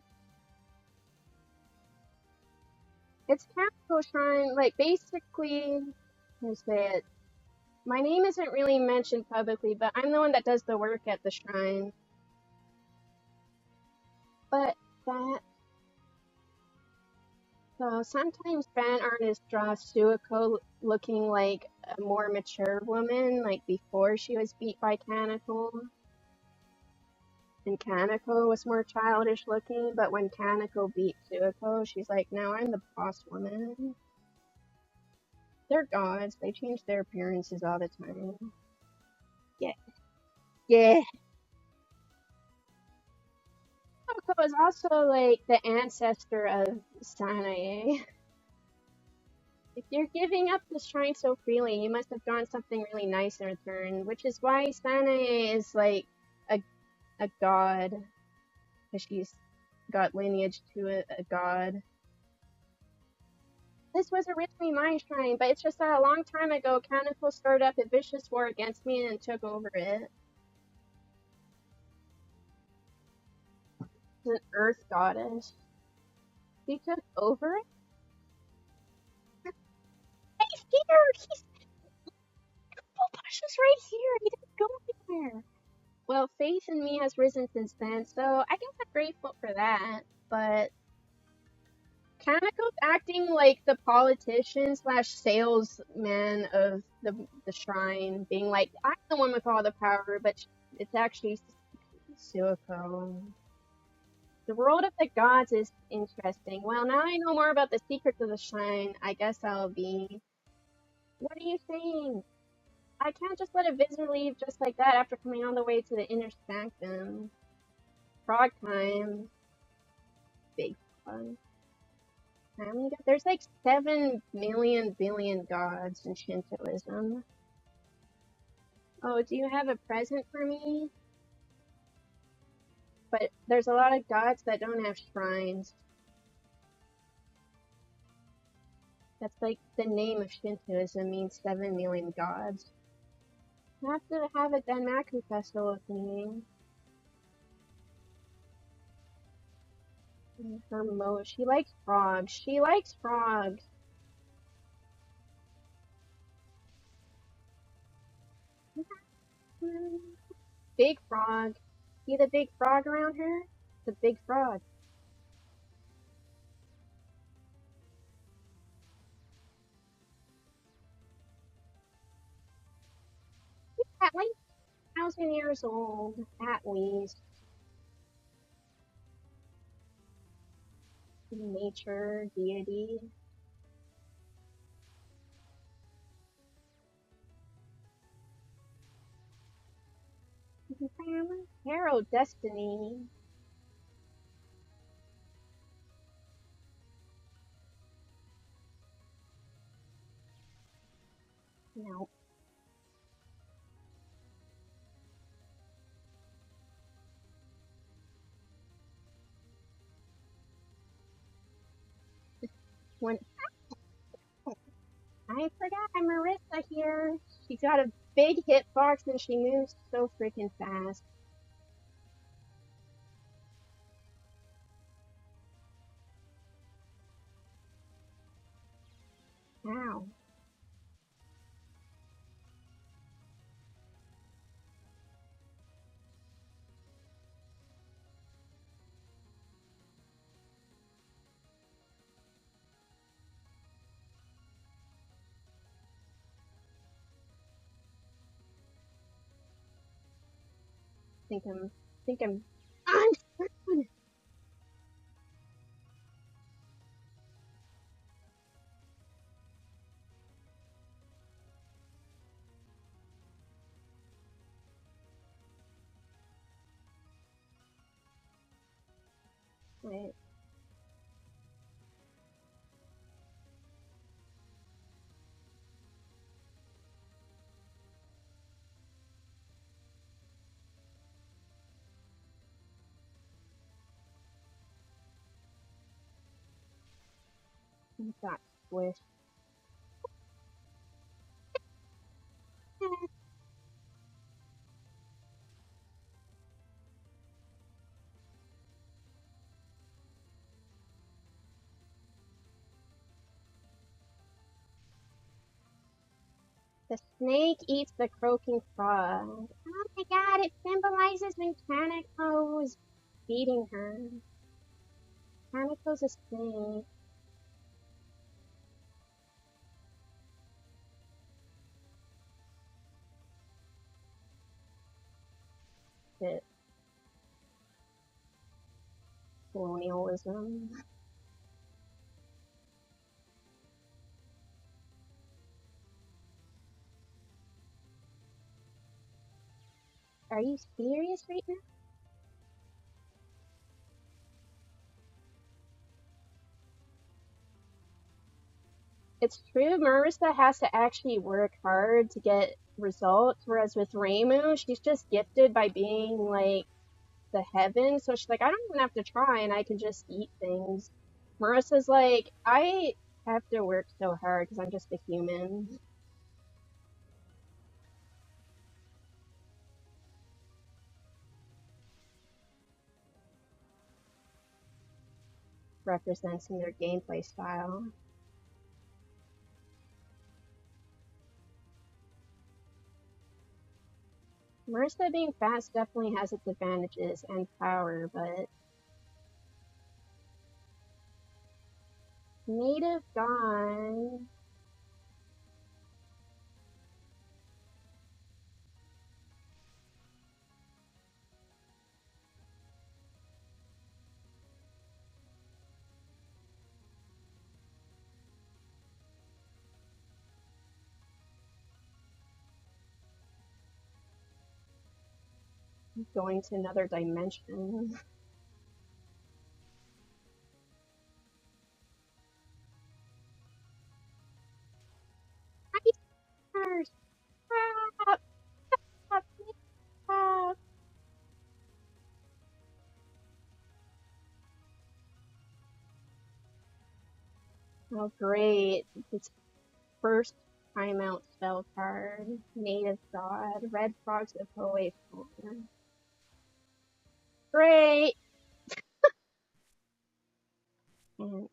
It's Kaneko Shrine, like basically, how to say it, my name isn't really mentioned publicly, but I'm the one that does the work at the shrine. But that, so sometimes fan artists draw Suiko looking like a more mature woman, like before she was beat by Kaneko. And Kaneko was more childish looking, but when Kaneko beat Suiko, she's like, now I'm the boss woman. They're gods, they change their appearances all the time. Yeah. Yeah. Suiko is also like the ancestor of Sanae. If you're giving up the shrine so freely, you must have done something really nice in return, which is why Sanae is like a god, because she's got lineage to a god. This was originally my shrine, but it's just that a long time ago, Kaneko started up a vicious war against me and took over it. She's an earth goddess. She took over it? He's here! He's... Bush is right here! He didn't go anywhere! Well, faith in me has risen since then, so I guess I'm grateful for that, but Kaneko's acting like the politician slash salesman of the shrine, being like, I'm the one with all the power, but it's actually Suiko. The world of the gods is interesting. Well, now I know more about the secrets of the shrine. I guess I'll be... What are you saying? I can't just let a visitor leave just like that after coming all the way to the inner sanctum. Frog time. Big fun. There's like 7 million billion gods in Shintoism. Oh, do you have a present for me? But there's a lot of gods that don't have shrines. That's like the name of Shintoism means 7 million gods. I have to have a Denmaku festival with me. She likes frogs. She likes frogs. Big frog. See the big frog around her? The big frog. 10,000 years old, at least. Nature, deity. Arrow, destiny. No. When I forgot Marissa here. She got a big hitbox and she moves so freaking fast. Wow. Think I'm unscrewed. Wait. Got squished. The snake eats the croaking frog. Oh my god, it symbolizes when Kaneko is beating her. Kaneko's a snake. Shit. Colonialism. Are you serious right now? It's true, Marissa has to actually work hard to get results, whereas with Reimu, she's just gifted by being like the heaven, so she's like, I don't even have to try and I can just eat things. Marissa's like, I have to work so hard because I'm just a human. Representing their gameplay style. Marissa being fast definitely has its advantages and power, but native gone. Going to another dimension. Stop! Stop! Stop! Oh, great. It's first timeout spell card. Native God. Red Frogs of Hoenn. Great! And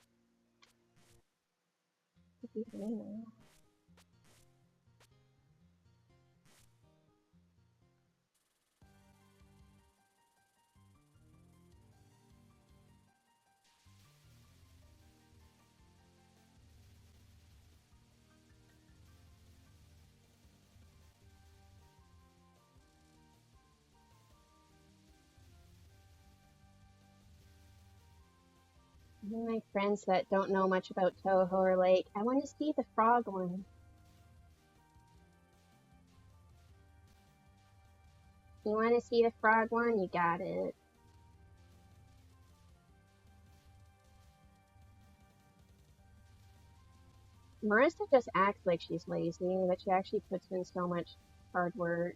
My friends that don't know much about Touhou are like, I want to see the frog one. You want to see the frog one? You got it. Marissa just acts like she's lazy, but she actually puts in so much hard work.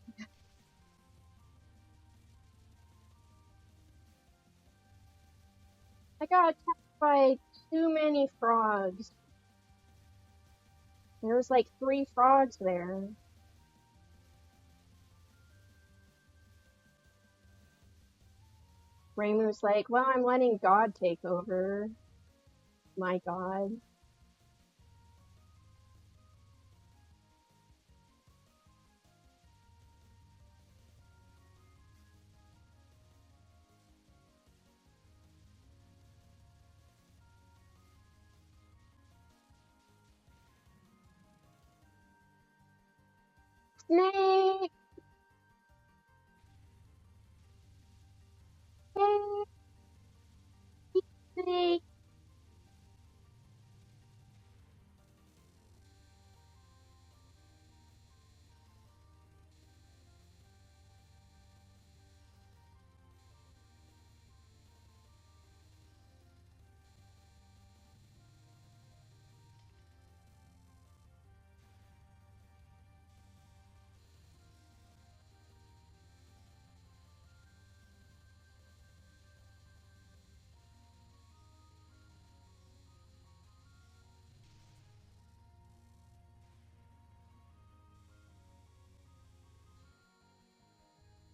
I got attacked by too many frogs. There was like 3 frogs there. Raymu's like, well, I'm letting God take over. My God. Snake! Snake! Snake!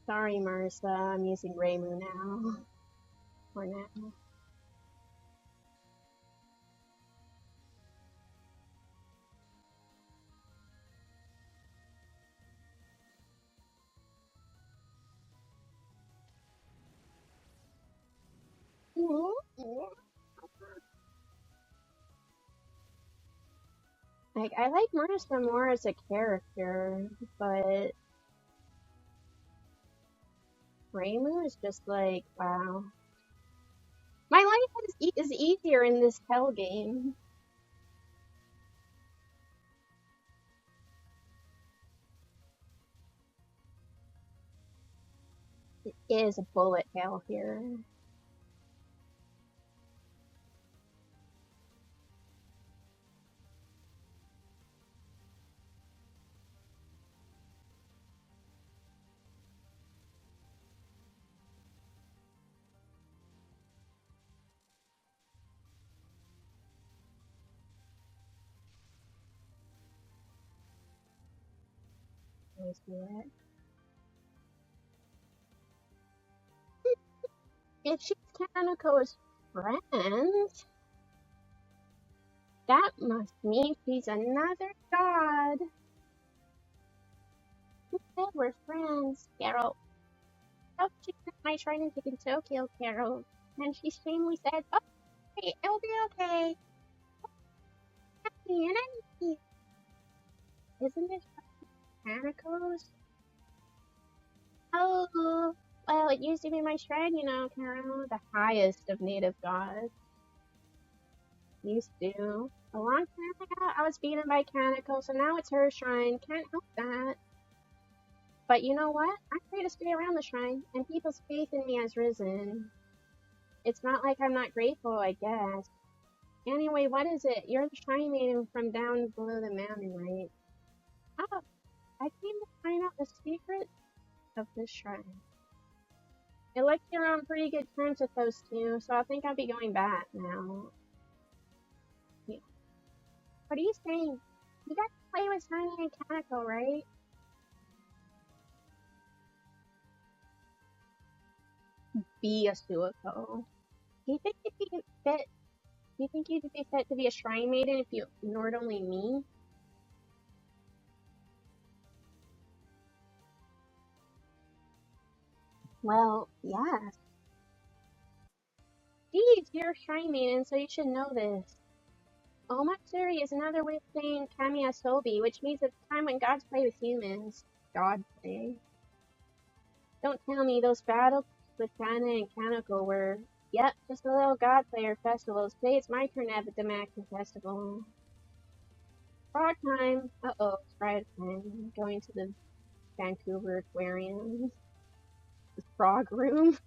Sorry, Marissa, I'm using Raymu now. For now. Like, I like Marissa more as a character, but Raymu is just like, wow. My life is easier in this hell game. It is a bullet hell here. Let's do it. If she's Kanako's friend, that must mean she's another god. Who said we're friends, Carol? Oh, she took my shrine and taken Tokyo, Carol. And she shamelessly said, oh, hey, it'll be okay. Happy and anything. Isn't it Kanako's? Oh, well, it used to be my shrine, you know, Carol. The highest of native gods. Used to. A long time ago, I was beaten by Kaneko, so now it's her shrine. Can't help that. But you know what? I'm free to stay around the shrine, and people's faith in me has risen. It's not like I'm not grateful, I guess. Anyway, what is it? You're the shrine maiden from down below the mountain, right? Oh, I came to find out the secret of this shrine. It looks you're on pretty good terms with those two, so I think I'll be going back now. Yeah. What are you saying? You got to play with Sunny and Kaneko, right? Be a Suiko. Do you think you'd be fit? Do you think you'd be fit to be a shrine maiden if you ignored only me? Well, yes. Geez, you're a shrine maiden, so you should know this. Omatsuri is another way of saying Kamiasobi, which means it's time when gods play with humans. God play. Don't tell me those battles with Kana and Kaneko were Yep, just a little God Player festival. Today it's my turn at the Demakin Festival. Frog time! Uh-oh, it's Friday time. Going to the Vancouver Aquarium. The frog room.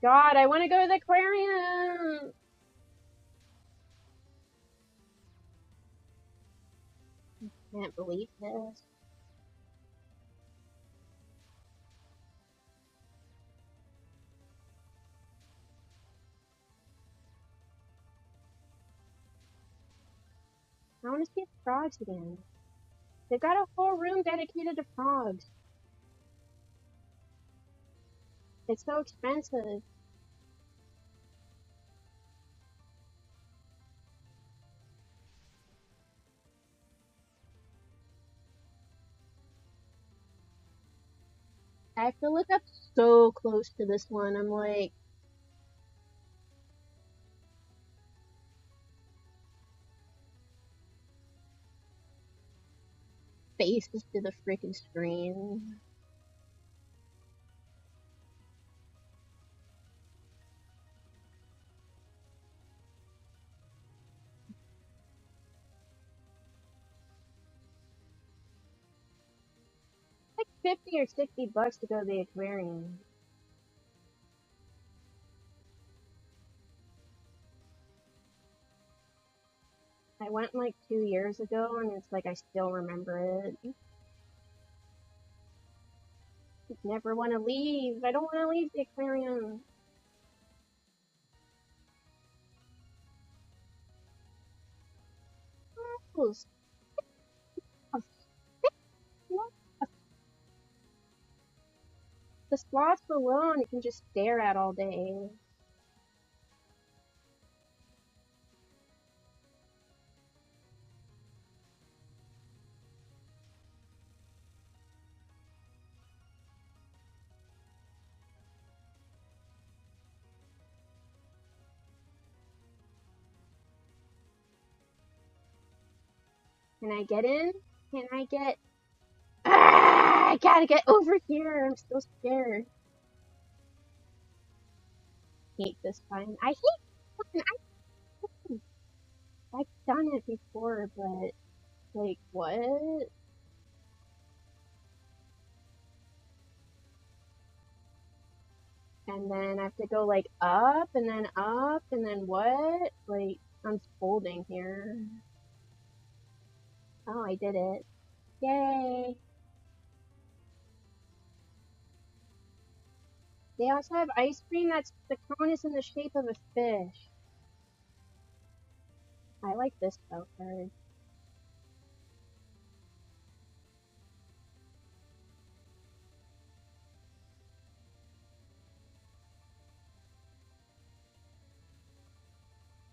God, I want to go to the aquarium! Can't believe this. I want to see the frogs again. They've got a whole room dedicated to frogs. It's so expensive. I have to look up so close to this one. I'm like, faces to the freaking screen. Like 50 or 60 bucks to go to the aquarium. I went like 2 years ago and it's like I still remember it. I never want to leave. I don't want to leave the aquarium. Gross. The sloths alone you can just stare at all day. Can I get in? Can I get... Ah, I gotta get over here. I'm so scared. Hate this time. I hate this one. I've done it before, but like what? And then I have to go like up and then what? Like I'm folding here. Oh, I did it. Yay! They also have ice cream that's the cone is in the shape of a fish. I like this spell card.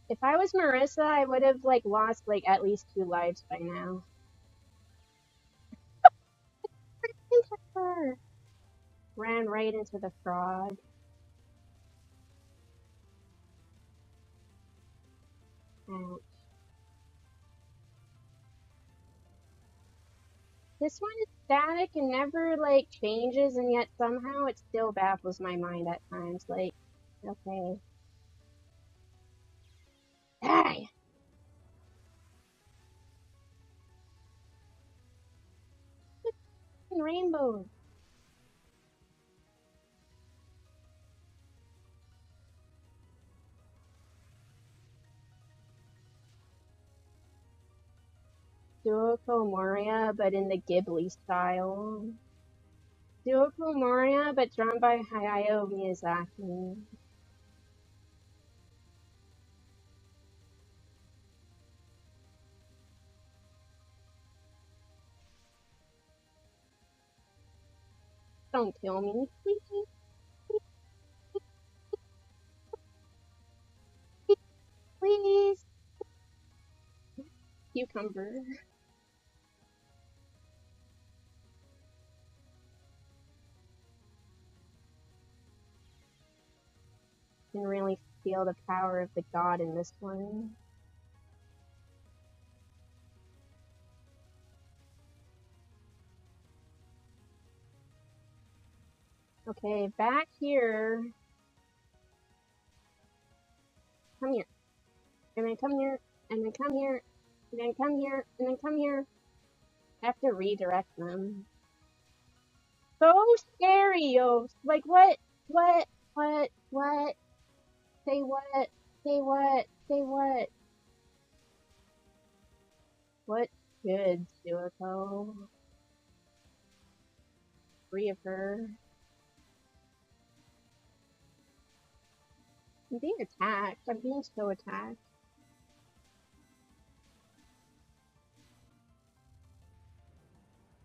If I was Marissa, I would have like lost like at least 2 lives by now. Ran right into the frog. Ouch. This one is static and never like changes, and yet somehow it still baffles my mind at times. Like, okay. Die! Rainbows. Touhou Moria, but in the Ghibli style. Touhou Moria, but drawn by Hayao Miyazaki. Don't kill me, please. Please. Cucumber. Can really feel the power of the god in this one. Okay, back here. come here. And then come here. And then come here. And then come here. And then come here. I have to redirect them. So scary, yo. Like, what? What? What? What? Say what? Say what? Say what? What good, Suiko? Three of her. I'm being attacked. I'm being so attacked.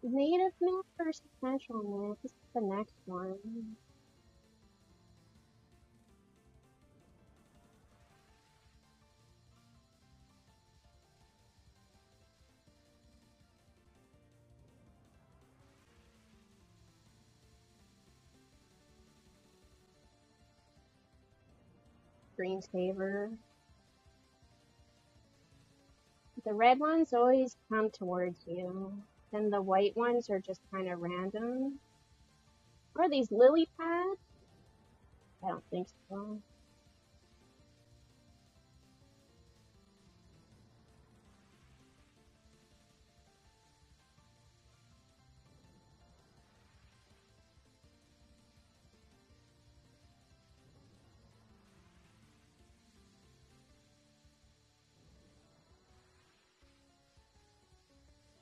Native milk versus natural milk. This is the next one. Screensaver. The red ones always come towards you. Then the white ones are just kind of random. What are these, lily pads? I don't think so.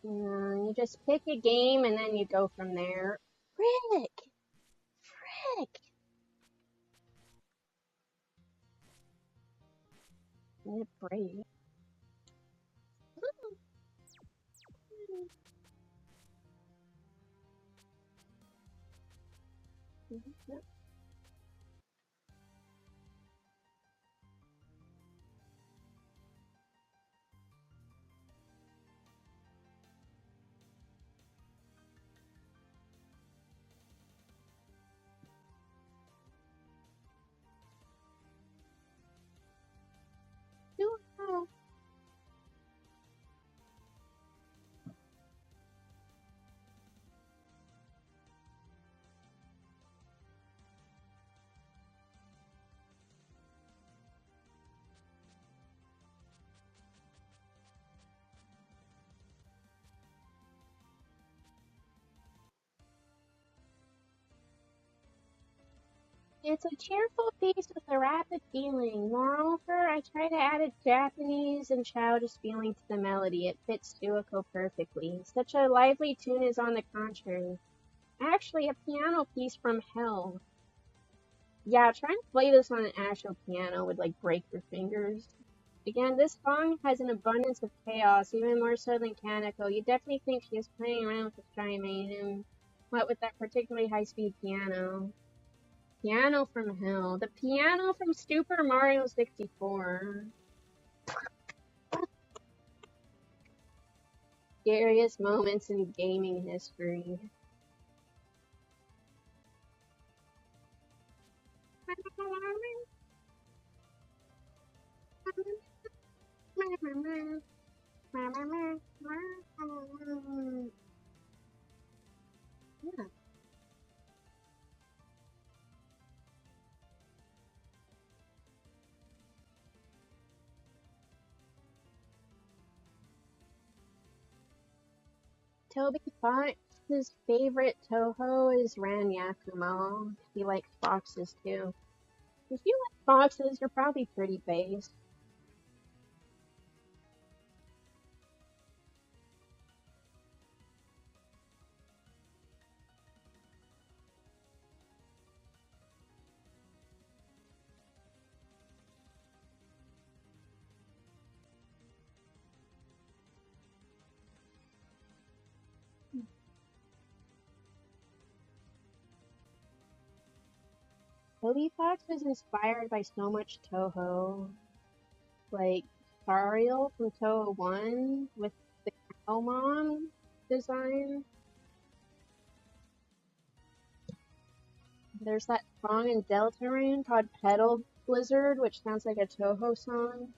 You just pick a game and then you go from there. Frick! Frick! Need a break. It's a cheerful piece with a rapid feeling. Moreover, I try to add a Japanese and childish feeling to the melody. It fits Suiko perfectly. Such a lively tune is on the contrary. Actually, a piano piece from hell. Yeah, trying to play this on an actual piano would like break your fingers. Again, this song has an abundance of chaos, even more so than Kaneko. You definitely think she is playing around with the Strymanium. What with that particularly high-speed piano? Piano from hell. The piano from Super Mario 64. Scariest moments in gaming history. Yeah. Toby Fox's favorite Touhou is Ran Yakumo. He likes foxes too. If you like foxes, you're probably pretty base. Toby Fox was inspired by so much Touhou. Like Sariel from Touhou 1 with the cow mom design. There's that song in Deltarune called Petal Blizzard, which sounds like a Touhou song.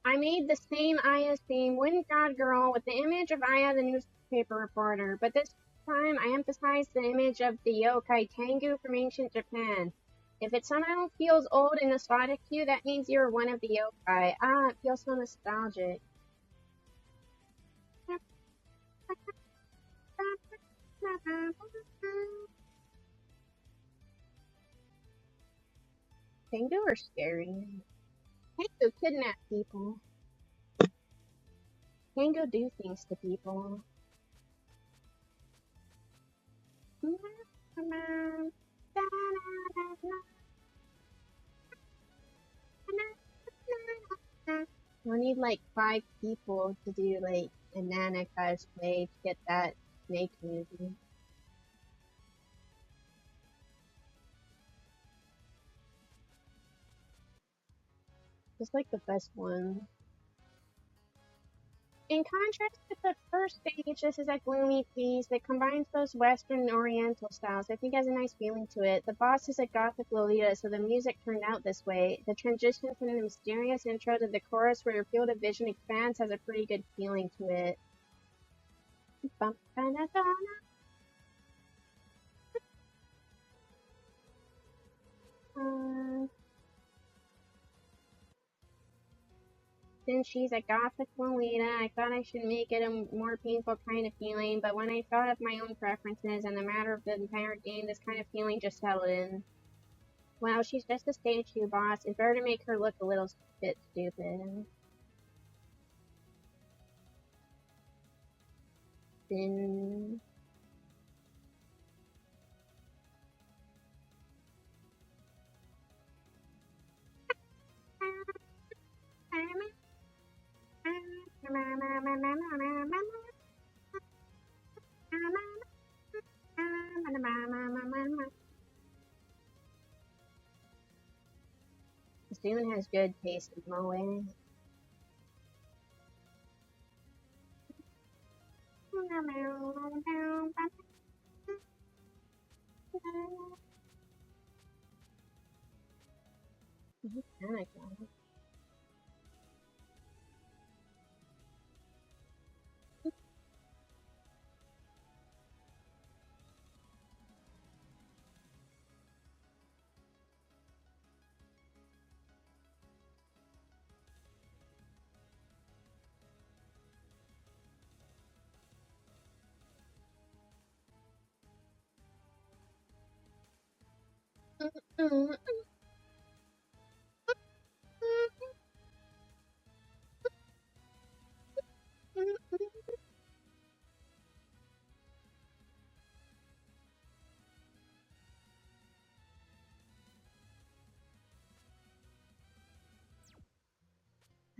I made the same Aya theme, Wind God Girl, with the image of Aya the newspaper reporter, but this time I emphasized the image of the yokai Tengu from ancient Japan. If it somehow feels old and nostalgic to you, that means you're one of the yokai. Ah, it feels so nostalgic. Tengu are scary. Tengu kidnap people. Tengu do things to people. We'll need like 5 people to do like a Nana cosplay to get that snake movie. It's like the best one. In contrast to the first stage, this is a gloomy piece that combines those Western and Oriental styles. I think it has a nice feeling to it. The boss is a gothic Lolita, so the music turned out this way. The transition from the mysterious intro to the chorus where your field of vision expands has a pretty good feeling to it. Since she's a gothic Lolita, I thought I should make it a more painful kind of feeling, but when I thought of my own preferences and the matter of the entire game, this kind of feeling just settled in. Well, she's just a stage 2 boss. It's better to make her look a little bit stupid. Then... Steven has good taste in moe.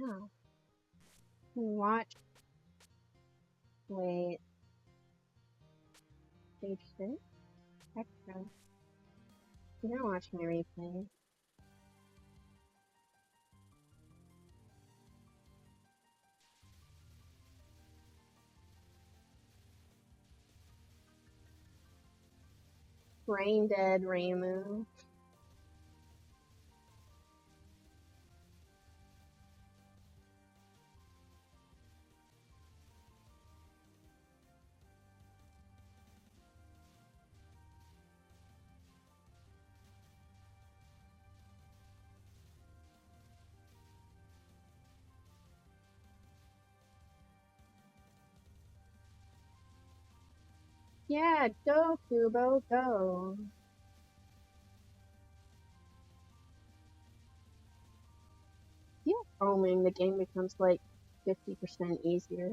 Oh. Watch. Wait. Stage 6? Extra. You're gonna watch my replay. Brain dead Ramu. Yeah, go Kubo, go. Yeah, roaming, the game becomes like 50% easier.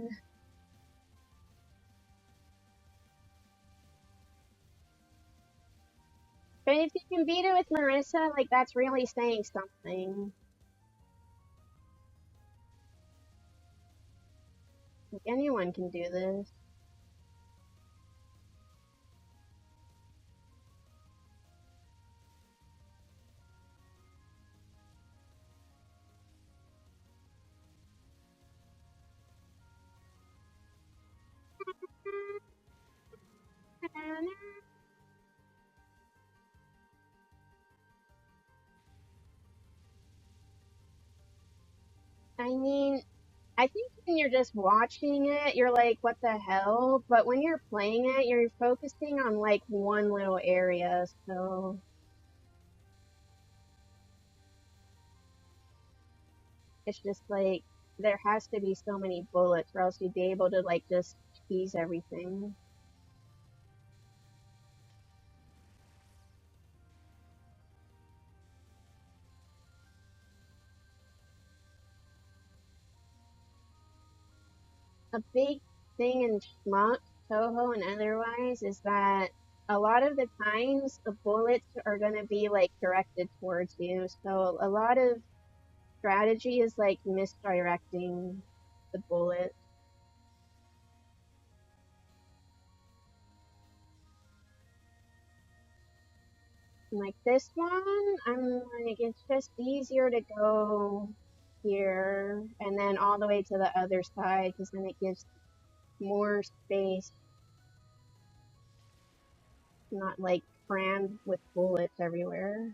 But if you can beat it with Marissa, like that's really saying something. Like anyone can do this. I mean, I think when you're just watching it, you're like, what the hell? But when you're playing it, you're focusing on like one little area, so it's just like there has to be so many bullets or else you'd be able to like just cheese everything. A big thing in Schmuck, Toho, and otherwise is that a lot of the times the bullets are going to be like directed towards you. So a lot of strategy is like misdirecting the bullet. Like this one, I'm like, it's just easier to go here and then all the way to the other side because then it gives more space, not like crammed with bullets everywhere.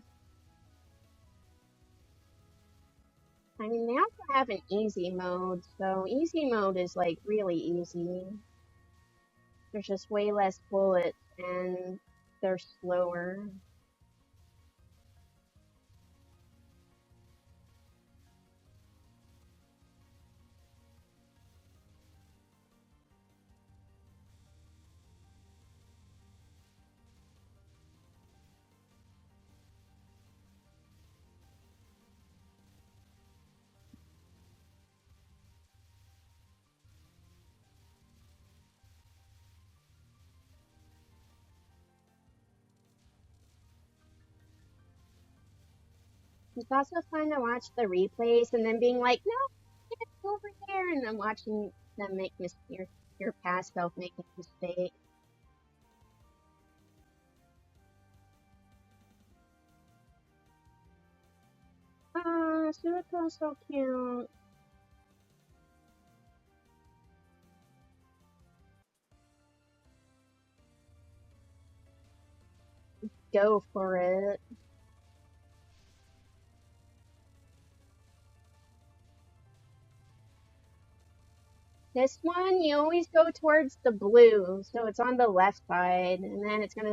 I mean, they also have an easy mode, so easy mode is like really easy. There's just way less bullets and they're slower. It's also fun to watch the replays and then being like, no, it's over there, and then watching them make your past self make a mistake. Ah, Suiko's so cute. Go for it. This one, you always go towards the blue, so it's on the left side, and then it's gonna